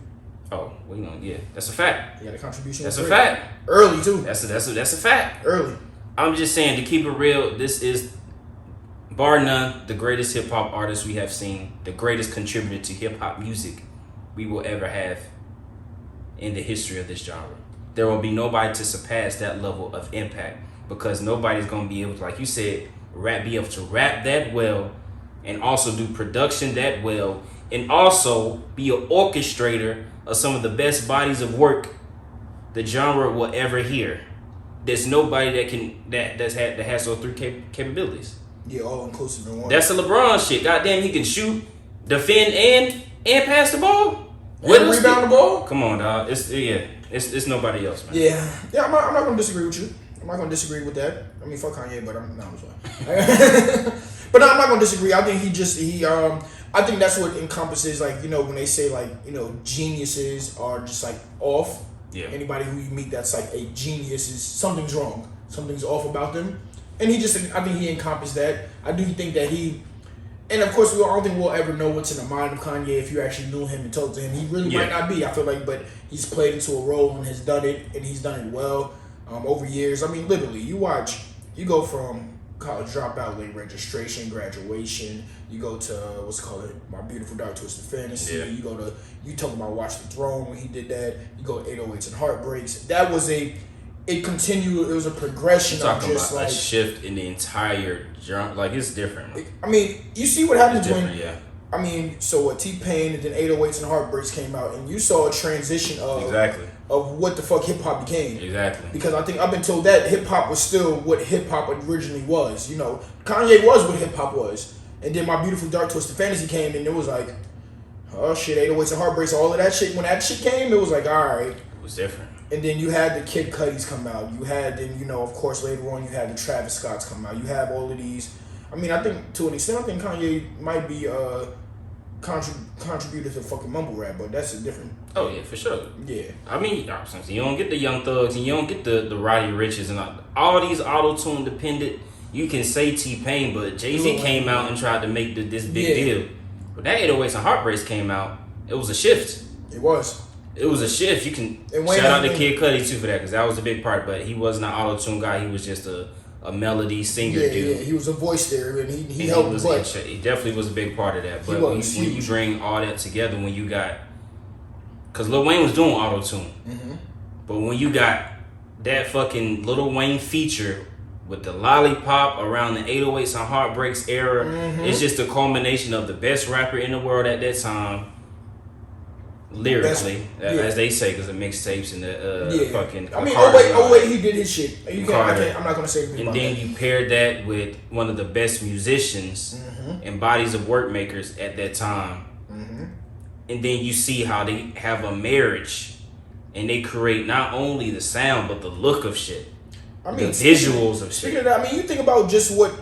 Oh, well, yeah, that's a fact. He had a contribution. That's a fact. Early too. That's a fact. Early. I'm just saying, to keep it real, this is, bar none, the greatest hip hop artist we have seen, the greatest contributor to hip hop music we will ever have in the history of this genre. There will be nobody to surpass that level of impact, because nobody's gonna be able to, like you said, be able to rap that well, and also do production that well, and also be an orchestrator of some of the best bodies of work the genre will ever hear. There's nobody that has those three capabilities. Yeah, all inclusive in one. That's a LeBron shit. Goddamn, he can shoot, defend, and pass the ball. And rebound the ball. Come on, dog. It's nobody else, man. Yeah. I'm not gonna disagree with you. I'm not gonna disagree with that. I mean, fuck Kanye, but I'm fine. But no, I'm not gonna disagree. I think I think that's what encompasses, like, you know, when they say, like, you know, geniuses are just like off. Yeah. Anybody who you meet that's like a genius is something's wrong. Something's off about them. And I think he encompassed that. I do think that and of course, I don't think we'll ever know what's in the mind of Kanye if you actually knew him and talked to him. He really might not be. I feel like, but he's played into a role and has done it, and he's done it well over years. I mean, literally, you go from college dropout, late registration, graduation. You go to My Beautiful Dark Twisted Fantasy. Yeah. You talk about Watch the Throne when he did that. You go 808s and Heartbreaks. That was it was a progression of just like a shift in the entire genre. Like, it's different. I mean, you see what happens when I mean, so what? T-Pain and then 808s and Heartbreaks came out, and you saw a transition of what the fuck hip hop became. Exactly. Because I think I've been told that hip hop was still what hip hop originally was. You know, Kanye was what hip hop was, and then My Beautiful Dark Twisted Fantasy came, and it was like, oh shit, 808s and Heartbreaks, all of that shit. When that shit came, it was like, all right. It was different. And then you had the Kid Cudis come out. You had, then, you know, of course, later on, you had the Travis Scotts come out. You have all of these. I mean, I think, to an extent, I think Kanye might be contributed to fucking mumble rap, but that's a different... Oh, yeah, for sure. Yeah. I mean, you don't get the Young Thugs, and you don't get the Roddy Riches, and all these auto-tune dependent. You can say T-Pain, but Jay-Z came out and tried to make this big deal. But that 808s and Heartbreaks came out, it was a shift. It was. It was a shift. You can shout out to Kid Cudi too for that, because that was a big part. But he wasn't an auto-tune guy. He was just a melody singer dude. Yeah, he was a voice there, and he helped. He definitely was a big part of that. But when you bring all that together, when you got, because Lil Wayne was doing auto-tune, but when you got that fucking Lil Wayne feature with the lollipop around the 808s and Heartbreaks era, it's just a culmination of the best rapper in the world at that time. Lyrically, as they say, because the mixtapes and the fucking. I mean, oh wait, he did his shit. I'm not gonna say. And then you paired that with one of the best musicians and bodies of work makers at that time, and then you see how they have a marriage, and they create not only the sound but the look of shit. I mean, the visuals of shit. I mean, you think about just what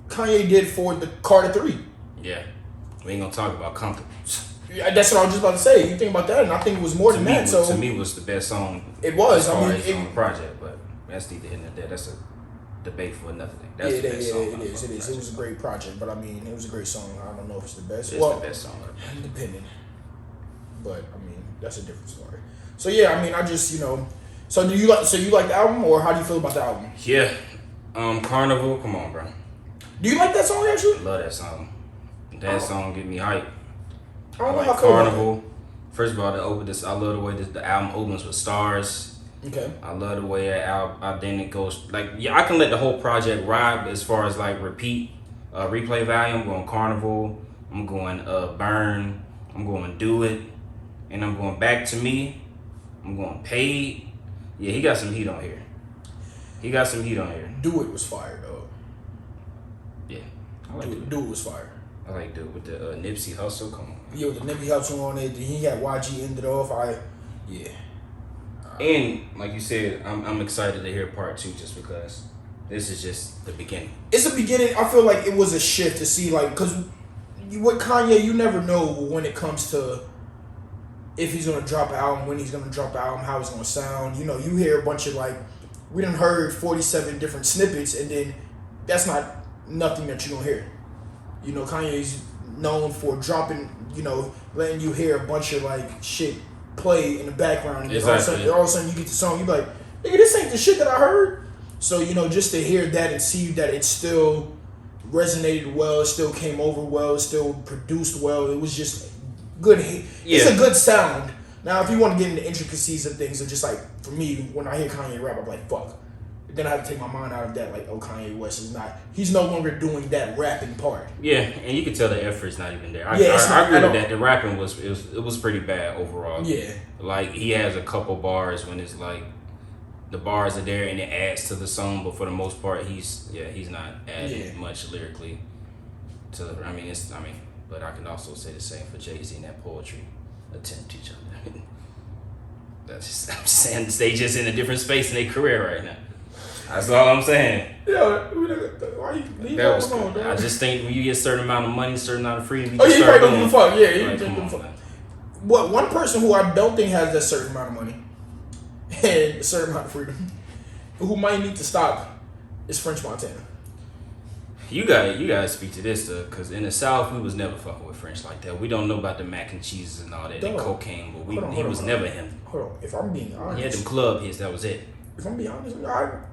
Kanye did for the Carter 3. Yeah, we ain't gonna talk about Comfortable. That's what I was just about to say. You think about that, and I think it was more than that. So to me, it was the best song. It was. On the project, but that's neither here nor there. That's a debate for another thing. That's the best song. It is. It was a great project, but I mean, it was a great song. I don't know if it's the best. It's the best song. Independent, but I mean, that's a different story. So yeah, I mean, I just So do you like? So you like the album, or how do you feel about the album? Yeah, Carnival. Come on, bro. Do you like that song actually? Love that song. That song get me hype. I don't know like how Carnival. First of all, I love the way the album opens with stars. Okay. I love the way that then it goes. Like, yeah, I can let the whole project ride as far as like replay value. I'm going Carnival. I'm going Burn. I'm going Do It, and I'm going Back to Me. I'm going Paid. Yeah, he got some heat on here. Do It was fire though. Yeah, I like Do It was fire. I like Do It with the Nipsey Hussle. Come on. Yeah, with the Nipsey Hussle on it. He had YG ended off. And like you said, I'm excited to hear part 2 just because this is just the beginning. It's a beginning. I feel like it was a shift to see, like, because with Kanye, you never know when it comes to if he's gonna drop an album, when he's gonna drop an album, how it's gonna sound. You hear a bunch of like, we done heard 47 different snippets, and then that's not nothing that you're gonna hear. Kanye's known for dropping, letting you hear a bunch of like shit play in the background, and exactly. all of a sudden you get the song, you be like, nigga, this ain't the shit that I heard. So, just to hear that and see that it still resonated well, it still came over well, it still produced well, it was just good. It's a good sound. Now, if you want to get into intricacies of things, it's just like, for me, when I hear Kanye rap, I'm like, fuck. Then I have to take my mind out of that, like, Kanye West is not, he's no longer doing that rapping part. Yeah, and you can tell the effort's not even there. I agree with that. The rapping was pretty bad overall. Yeah. Like, he has a couple bars when it's like, the bars are there and it adds to the song, but for the most part, he's not adding much lyrically to the, but I can also say the same for Jay-Z and that poetry attempt each other. I'm just saying they just in a different space in their career right now. That's all I'm saying. Yeah, why you leave that was cool. I just think when you get a certain amount of money, certain amount of freedom, you probably don't give a fuck. Yeah, you like, don't give a fuck. What one person who I don't think has that certain amount of money and a certain amount of freedom, who might need to stop, is French Montana. You gotta speak to this though, because in the South we was never fucking with French like that. We don't know about the mac and cheeses and all that, and cocaine, but he was never him. Hold on, if I'm being honest, he had them club hits. That was it. If I'm being honest,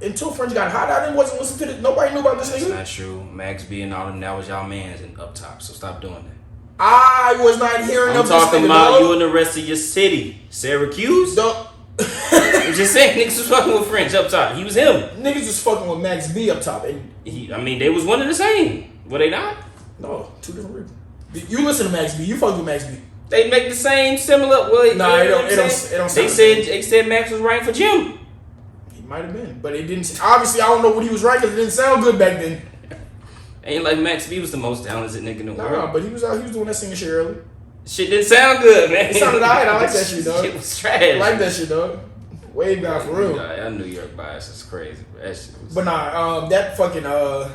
until French got hot, I wasn't listening to this. Nobody knew about this nigga. That's not true. Max B and all them, that was y'all mans and up top. So stop doing that. I was not hearing I'm talking about you and the rest of your city. Syracuse? I'm just saying, niggas was fucking with French up top. He was him. Niggas was fucking with Max B up top. And they was one and the same. Were they not? No, two different people. You listen to Max B. You fuck with Max B. They make the same similar. Well, Nah, it don't. They said Max was right for Jim. He might have been, but it didn't. Obviously, I don't know what he was right because it didn't sound good back then. Ain't like Max B was the most talented nigga in the world. Nah, but he was doing that singing shit earlier. Shit didn't sound good, man. It sounded alright. I like that shit, dog. Shit was trash. I like that shit, dog. Wave guy for real. That New York bias is crazy. That shit was. But nah, that fucking I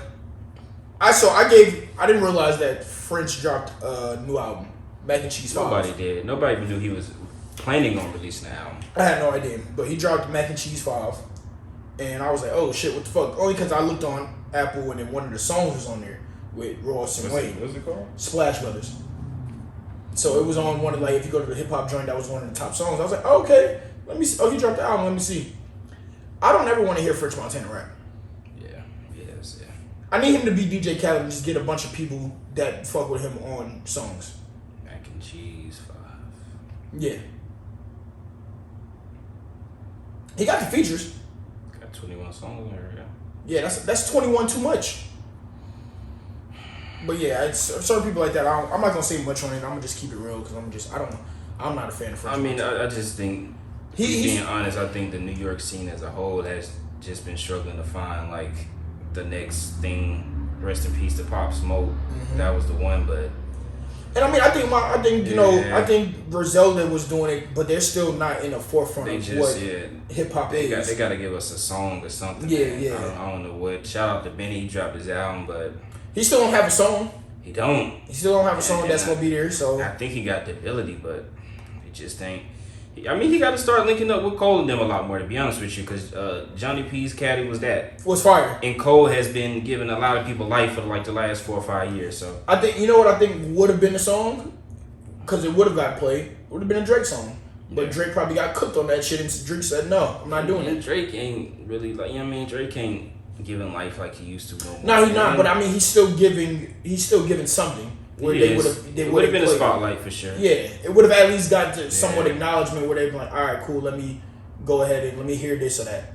didn't realize that French dropped a new album, Mac and Cheese 5. Nobody did. Nobody even knew he was planning on releasing the album. I had no idea, but he dropped Mac and Cheese 5, and I was like, oh shit, what the fuck? Only because I looked on Apple and then one of the songs was on there with Ross and Wayne. What's it called? Splash Brothers. So it was on one of, like, if you go to the hip hop joint, that was one of the top songs. I was like, oh, okay, let me see. Oh, he dropped the album. Let me see. I don't ever want to hear French Montana rap. Yeah. I need him to be DJ Khaled and just get a bunch of people that fuck with him on songs. Mac and Cheese 5. Yeah. He got the features. Got 21 songs in there, Yeah, that's 21 too much. But yeah, it's certain people like that. I'm not gonna say much on it. I'm gonna just keep it real because I don't know. I'm not a fan of French. I mean, I just think, being honest, I think the New York scene as a whole has just been struggling to find like the next thing. Rest in peace to Pop Smoke. Mm-hmm. That was the one, but. And I mean, I think Griselda was doing it, but they're still not in the forefront of what hip hop is. They got to give us a song or something. Yeah. I don't know what. Shout out to Benny. He dropped his album, but. He still don't have a song. He still don't have a song that's gonna be there. So I think he got the ability, but he just ain't. He got to start linking up with Cole and them a lot more. To be honest with you, because Johnny P's caddy was fire, and Cole has been giving a lot of people life for like the last 4 or 5 years. So I think what I think would have been the song, because it would have got played. Would have been a Drake song, but Drake probably got cooked on that shit, and Drake said no, I'm not doing it. Drake ain't really like. Drake ain't giving life like he used to. No, he's not. But I mean, he's still giving something. Where they would have been a spotlight for sure. Yeah, it would have at least got somewhat acknowledgement where they'd be like, all right, cool, let me go ahead and let me hear this or that.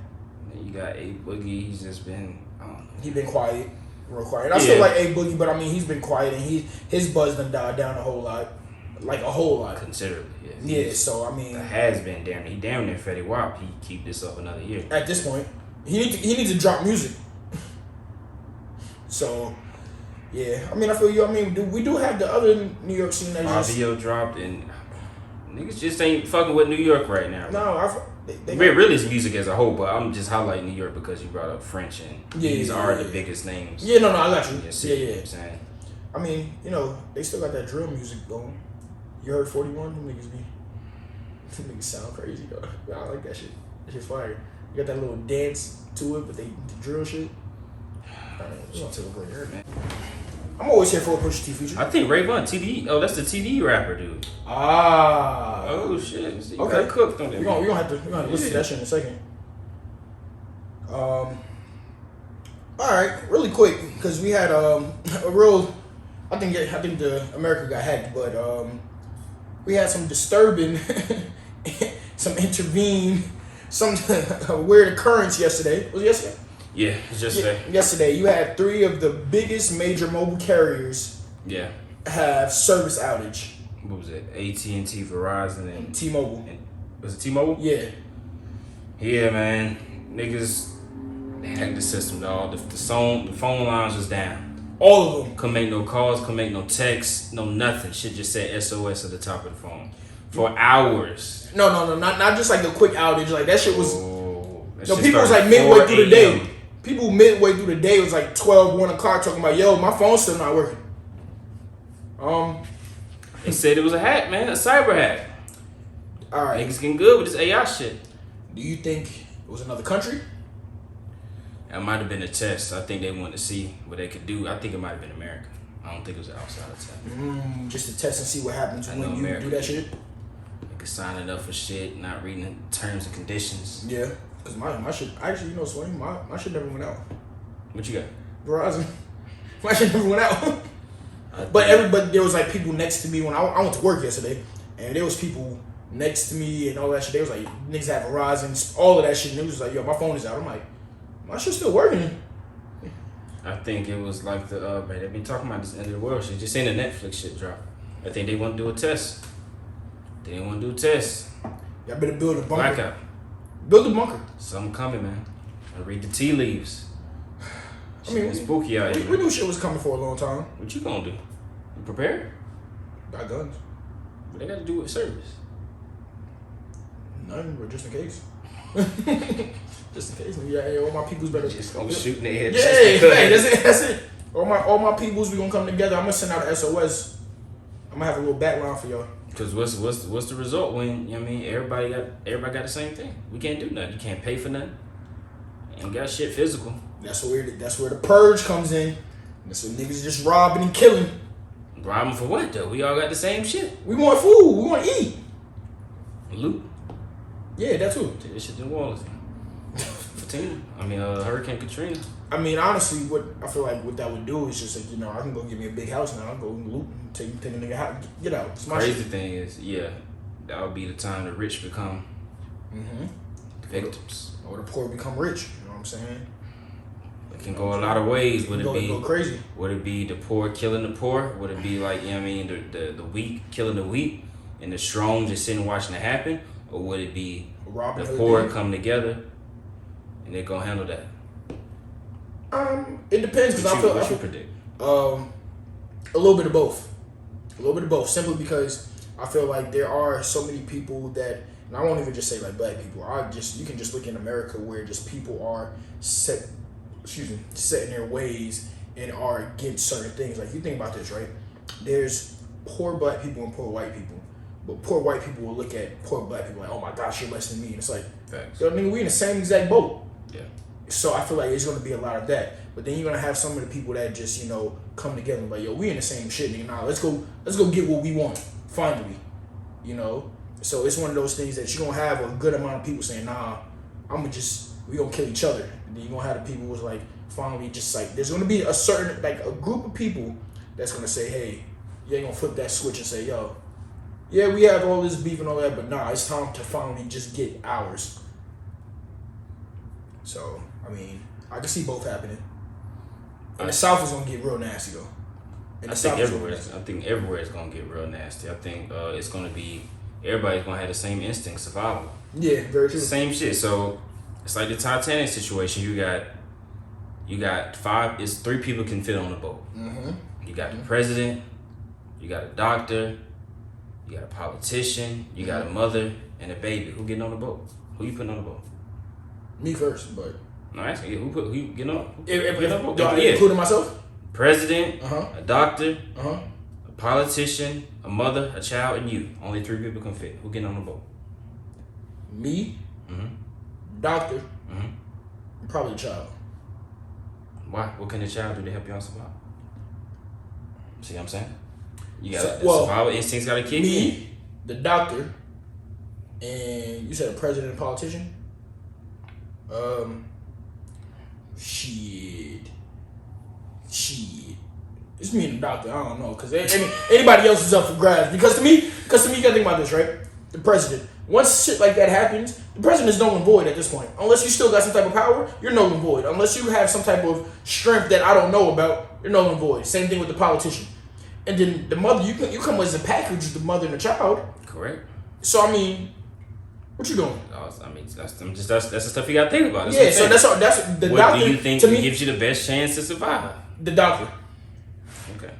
And you got A Boogie. He's just been. I don't know. He's been quiet, real quiet. I still like A Boogie, but I mean, he's been quiet and his buzz done died down a whole lot, like a whole lot, considerably. Yeah. So I mean, has been damn. He damn near Fetty Wap. He keep this up another year. At this point, he needs to drop music. So. Yeah, I mean, I feel you. I mean, we do have the other New York scene that Fabio dropped, and niggas just ain't fucking with New York right now. No, really it's music as a whole, but I'm just highlighting New York because you brought up French, and these are the biggest names. Yeah, no, I got you. You know what I'm saying? I mean, they still got that drill music going. You heard 41? Them niggas sound crazy, though. I like that shit. That shit's fire. You got that little dance to it, but the drill shit. We're gonna take a break here, man. I'm always here for a Pusha T feature. I think Rayvon TD. Oh, that's the TD rapper dude. Ah. Oh shit. You okay. Got cooked on that. We're gonna have to listen to that shit in a second. All right, really quick, because we had a real. I think the America got hacked, but we had some disturbing, some weird occurrence yesterday. Was it yesterday? Yeah, it's just yesterday. You had 3 of the biggest major mobile carriers have service outage. What was it? AT&T, Verizon, and T-Mobile. Was it T-Mobile? Yeah. Yeah, man. Niggas hacked the system, dog. The phone lines was down. All of them. Couldn't make no calls, couldn't make no texts, no nothing. Shit just said SOS at the top of the phone. For hours. No. Not just like a quick outage. Like that shit was... That people was like midway through the day. People midway through the day was like 12, 1 o'clock talking about, yo, my phone's still not working. They said it was a hack, man. A cyber hack. All right. Niggas getting good with this AI shit. Do you think it was another country? It might have been a test. I think they wanted to see what they could do. I think it might have been America. I don't think it was outside of town. Just to test and see what happens when you do that shit? Niggas signing up for shit, not reading the terms and conditions. Yeah. Because my shit, actually, Swing, my shit never went out. What you got? Verizon. My shit never went out. But there was like people next to me when I went to work yesterday, and there was people next to me and all that shit. They was like, niggas have Verizon, all of that shit, and it was like, yo, my phone is out. I'm like, my shit's still working. I think it was like man, they've been talking about this end of the world shit. Just saying the Netflix shit drop. I think they want to do a test. They didn't want to do a test. Y'all better build a bunker. Blackout. Build a bunker. Something coming, man. I read the tea leaves. I mean, it's spooky out here. We knew shit was coming for a long time. What you gonna do? You prepared? Got guns. What they got to do with service? None, but just in case. Just in case. Yeah, all my peoples better Just gonna shoot in their head. Yeah, hey, that's it. All my peoples, we gonna come together. I'm gonna send out an SOS. I'm gonna have a little back line for y'all. Cause what's the result when, you know what I mean, everybody got the same thing. We can't do nothing. You can't pay for nothing. Ain't got shit physical. That's where the purge comes in. That's when niggas just robbing and killing. Robbing for what though? We all got the same shit. We want food. We want to eat. Loot. Yeah, that too. Take this shit to New Orleans. Hurricane Katrina. I mean, honestly, what I feel like what that would do is just like, I can go get me a big house now. I'll go and loot and take a nigga house. Get out. It's my Crazy shit. thing is, that would be the time the rich become victims. Or the poor become rich. You know what I'm saying? It can go a lot of ways. Would it be go crazy? Would it be the poor killing the poor? Would it be like, the weak killing the weak and the strong just sitting watching it happen? Or would it be Robin the Hood poor thing? come together and they're gonna handle that? It depends because I What you predict? A little bit of both. A little bit of both. Simply because I feel like there are so many people that, and I won't even just say like black people. You can just look in America where just people are set in their ways and are against certain things. Like you think about this, right? There's poor black people and poor white people. But poor white people will look at poor black people like, oh my gosh, you're less than me. And it's like, Facts. yo, nigga, we in the same exact boat. Yeah. So I feel like it's gonna be a lot of that. But then you're gonna have some of the people that just, come together and like, yo, we in the same shit, nigga. Nah, let's go get what we want, finally. So it's one of those things that you're gonna have a good amount of people saying, nah, we gonna kill each other. And then you're gonna have the people who's like, finally just like, there's gonna be a group of people that's gonna say, hey, you ain't gonna flip that switch and say, yo, yeah, we have all this beef and all that, but nah, it's time to finally just get ours. So, I mean, I can see both happening. And the South is gonna get real nasty though. I think everywhere it's gonna get real nasty. I think it's gonna be, everybody's gonna have the same instinct, survival. Yeah, very true. Same shit. So it's like the Titanic situation. You got three people can fit on the boat. Mm-hmm. You got the president, you got a doctor, you got a politician, you got a mother and a baby. Who getting on the boat? Who you putting on the boat? Me first, but No, actually, who you getting on? Including myself? President, a doctor, Uh-huh. a politician, a mother, a child, and you. Only three people can fit. Who getting on the boat? Me, doctor, probably a child. Why? What can the child do to help y'all survive? See what I'm saying? You got survival instincts got to kick in. Me, the doctor, and you said a president and politician? Shit. It's me and the doctor. I don't know, because anybody else is up for grabs. Because to me, you gotta think about this, right? The president. Once shit like that happens, the president is null and void at this point. Unless you still got some type of power, you're null and void. Unless you have some type of strength that I don't know about, you're null and void. Same thing with the politician. And then the mother, you come as a package with the mother and the child. Correct. So I mean, what you doing? That's the stuff you gotta think about. That's the what doctor. What do you think to me, gives you the best chance to survive? The doctor. Okay.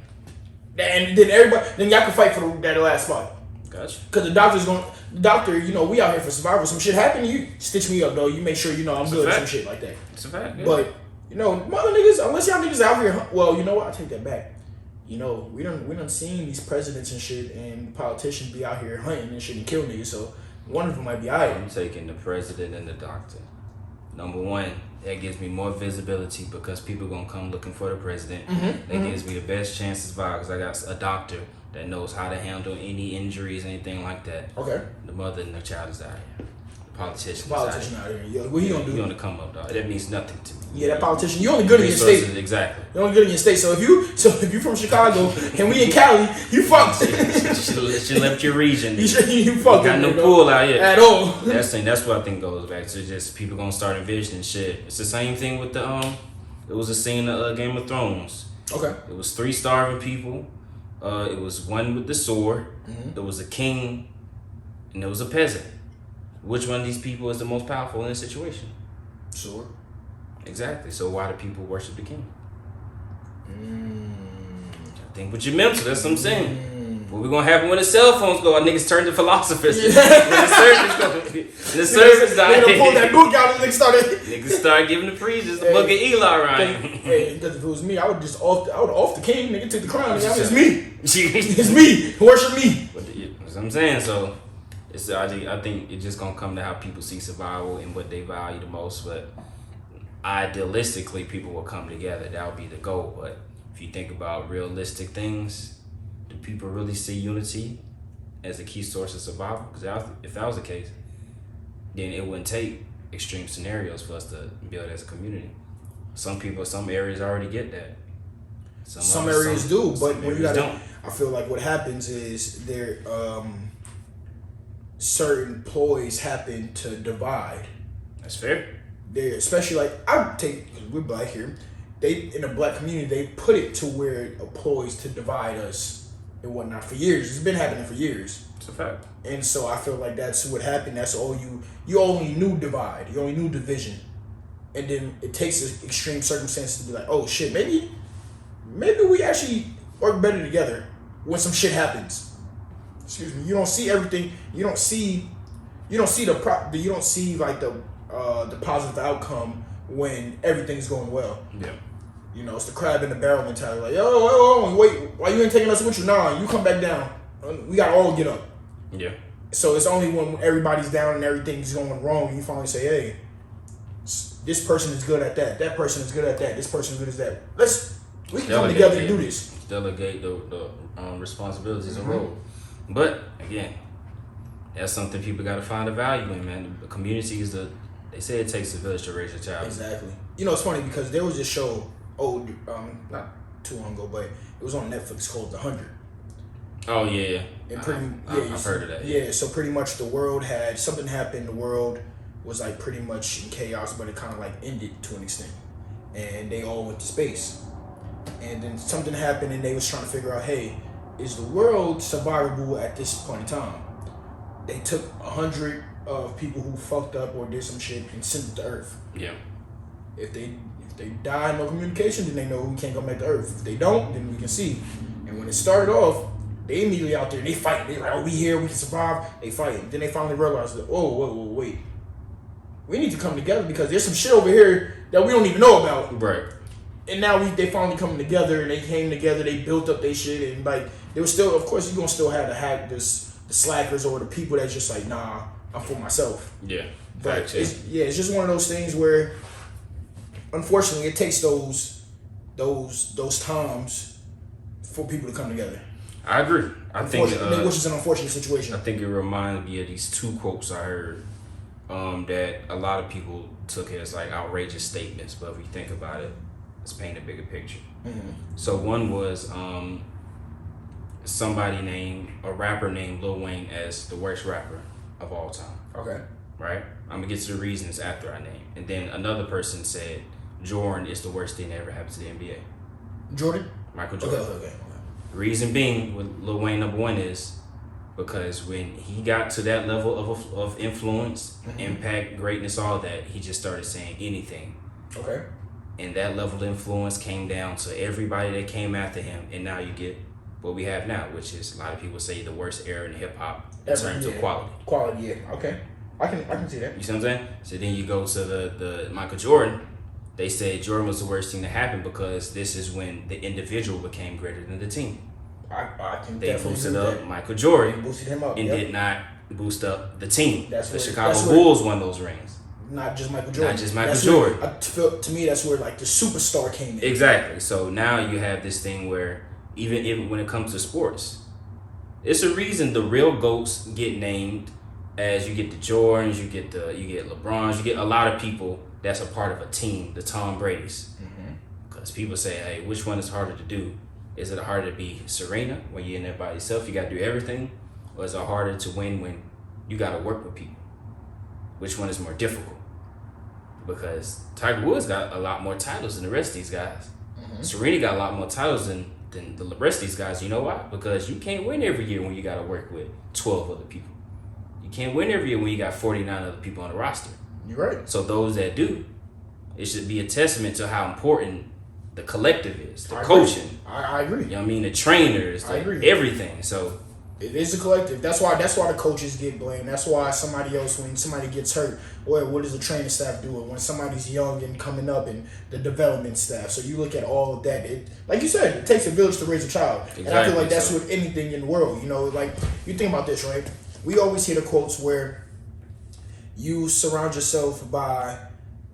And then y'all can fight for that last spot. Gotcha. Because the doctor, we out here for survival. Some shit happen, you stitch me up though. You make sure I'm good or some shit like that. It's a fact. Yeah. But mother niggas, unless y'all niggas out here, well, you know what? I take that back. We done seen these presidents and shit and politicians be out here hunting and shit and kill niggas. So one of them might be alright. I'm taking the president and the doctor. Number one, that gives me more visibility because people gonna come looking for the president. Gives me the best chance to survive because I got a doctor that knows how to handle any injuries, anything like that. Okay. The mother and the child is out here. The politician out here. Yo, what he gonna do? He gonna come up, dog. That means nothing to me. Yeah, that politician. You only good in your state. Exactly. You only good in your state. So if you from Chicago and we in Cali, you fucked. She left your region. You fucked. Got no pool out here at all. That's what I think goes back to just people gonna start envisioning shit. It's the same thing with the It was a scene of Game of Thrones. Okay. It was 3 starving people. It was one with the sword. Mm-hmm. There was a king, and there was a peasant. Which one of these people is the most powerful in this situation? Sword. Exactly. So why do people worship the king? Think with your mental. That's what I'm saying. What we gonna happen when the cell phones go? Our niggas turn to philosophers. When the servers died. They pull that book out and Niggas start giving the priests the book of Eli Ryan. Hey, because if it was me, I would off the king, nigga, take the crown. Nigga, it's me. It's me. Worship me. That's what I'm saying. So I think it's just gonna come to how people see survival and what they value the most. But idealistically, people will come together. That would be the goal. But if you think about realistic things, do people really see unity as a key source of survival? Because if that was the case, then it wouldn't take extreme scenarios for us to build as a community. Some areas already get that. Some areas do, but when you don't. I feel like what happens is there certain ploys happen to divide. That's fair. They especially like I take because we're black here. They in the black community they put it to where it ploys to divide us and whatnot for years. It's been happening for years. It's a fact. And so I feel like that's what happened. That's all you only knew divide. You only knew division. And then it takes extreme circumstances to be like, oh shit, maybe we actually work better together when some shit happens. Excuse me. You don't see everything. You don't see like the positive outcome when everything's going well. Yeah. You know, it's the crab in the barrel mentality. Like, yo, wait, why you ain't taking us with you? Nah, you come back down. We gotta all get up. Yeah. So it's only when everybody's down and everything's going wrong, and you finally say, hey, this person is good at that. That person is good at that. This person is good at that. We can come together and do this. Delegate the responsibilities and role. But again, that's something people got to find a value in, man. The community is they say it takes a village to raise a child. Exactly. You know, it's funny because there was this show, not too long ago, but it was on Netflix called The 100. Oh yeah. And I've heard of that. Yeah, so pretty much the world had something happen. The world was like pretty much in chaos, but it kind of like ended to an extent, and they all went to space. And then something happened, and they was trying to figure out, hey, is the world survivable at this point in time? They took 100 of people who fucked up or did some shit and sent it to Earth. Yeah. If they die, no communication, then they know we can't come back to Earth. If they don't, then we can see. And when it started off, they immediately out there, they fight. They like, oh, we here, we can survive. They fight. Then they finally realized that, oh, wait. We need to come together because there's some shit over here that we don't even know about. Right. And now they finally coming together, and they came together, they built up their shit, and like, there was still, of course, you're going to still have the slackers or the people that's just like, nah, I'm for myself. Yeah. But it's just one of those things where, unfortunately, it takes those times for people to come together. I agree. I think which is an unfortunate situation. I think it reminds me of these 2 quotes I heard that a lot of people took as like outrageous statements, but if you think about it, it's painting a bigger picture. Mm-hmm. So one was a rapper named Lil Wayne as the worst rapper of all time. Okay. Right? I'm gonna get to the reasons after I name. And then another person said Jordan is the worst thing that ever happened to the NBA. Jordan? Michael Jordan. Okay. Reason being with Lil Wayne number 1 is because when he got to that level of influence, impact, greatness, all that, he just started saying anything. Okay. And that level of influence came down to everybody that came after him, and now you get what we have now, which is a lot of people say the worst era in hip hop in terms of quality. Quality, yeah. Okay. I can see that. You see what I'm saying? So then you go to the Michael Jordan. They said Jordan was the worst thing to happen because this is when the individual became greater than the team. I can They definitely boosted see up that. Michael Jordan, Boosted him up, and did not boost up the team. The Chicago Bulls won those rings. Not just Michael Jordan. To me, that's where like the superstar came in. Exactly. So now you have this thing where even when it comes to sports, it's a reason the real GOATs get named. As you get the Jordans, you get LeBrons, you get a lot of people that's a part of a team, the Tom Brady's. Because people say, hey, which one is harder to do? Is it harder to be Serena when you're in there by yourself, you got to do everything? Or is it harder to win when you got to work with people? Which one is more difficult? because Tiger Woods got a lot more titles than the rest of these guys. Serena got a lot more titles than the rest of these guys. You know why? Because you can't win every year when you got to work with 12 other people. You can't win every year when you got 49 other people on the roster. You're right. So those that do, it should be a testament to how important the collective is, the coaching. I agree. You know what I mean? The trainers, everything. So it is a collective. That's why the coaches get blamed. That's why somebody else, when somebody gets hurt, well, what does the training staff do? When somebody's young and coming up, and the development staff. So you look at all of that. It, like you said, it takes a village to raise a child. Exactly. And I feel like that's with anything in the world. You know, like you think about this, right? We always hear the quotes where you surround yourself by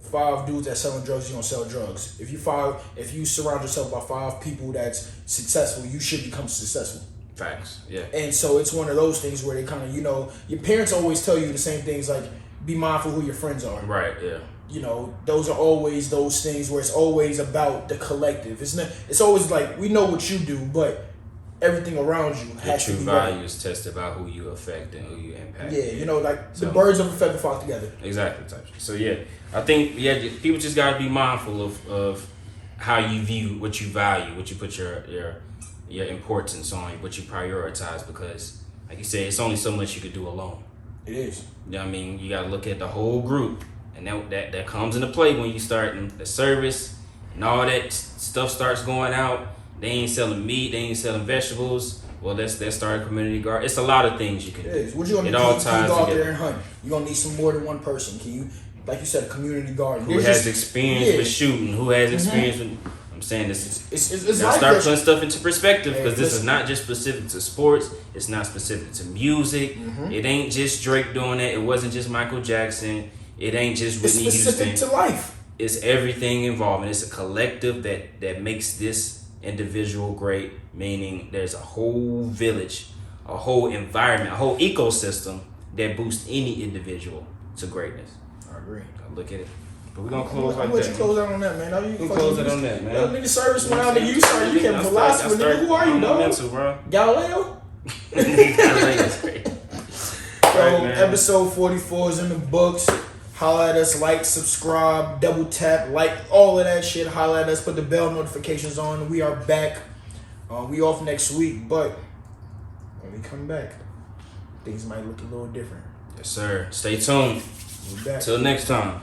5 dudes that selling drugs, you gonna sell drugs. If you surround yourself by 5 people that's successful, you should become successful. Facts, yeah. And so it's one of those things where they kind of, you know, your parents always tell you the same things, like be mindful who your friends are. Right, yeah. You know, those are always those things where it's always about the collective. It's always like, we know what you do, but everything around you has to be right. Your true values test about who you affect and who you impact. Yeah, you know, like the birds of a feather flock together. Exactly. So yeah, I think people just got to be mindful of how you view, what you value, what you put your importance on, what you prioritize, because like you said, it's only so much you could do alone. It is. You know what I mean? You got to look at the whole group, and that comes into play when you start in the service and all that stuff starts going out. They ain't selling meat, they ain't selling vegetables. Well, let's start a community garden. It's a lot of things you can do. It is. What you gonna do? Can you go out there and hunt? You're gonna need some more than one person. Can you, like you said, a community garden? Who has experience with shooting? Who has experience with... I'm saying this. It's like start putting stuff into perspective, because this is not just specific to sports. It's not specific to music. It ain't just Drake doing it. It wasn't just Michael Jackson. It ain't just Whitney Houston. It's specific to life. It's everything involved, and it's a collective that makes this individual great. Meaning, there's a whole village, a whole environment, a whole ecosystem that boosts any individual to greatness. I agree. Look at it. But we're gonna close like that. I'll let you close out on that, man. You can close it on that, man. Yo, nigga, service went out to you, sir. You can't philosophy, nigga. Who are you, dog? Mental, bro. Galileo? Galileo's great. So, episode 44 is in the books. Holla at us, like, subscribe, double tap, like, all of that shit. Holla at us, put the bell notifications on. We are back. We off next week, but when we come back, things might look a little different. Yes, sir. Stay tuned. We're back. Till next time.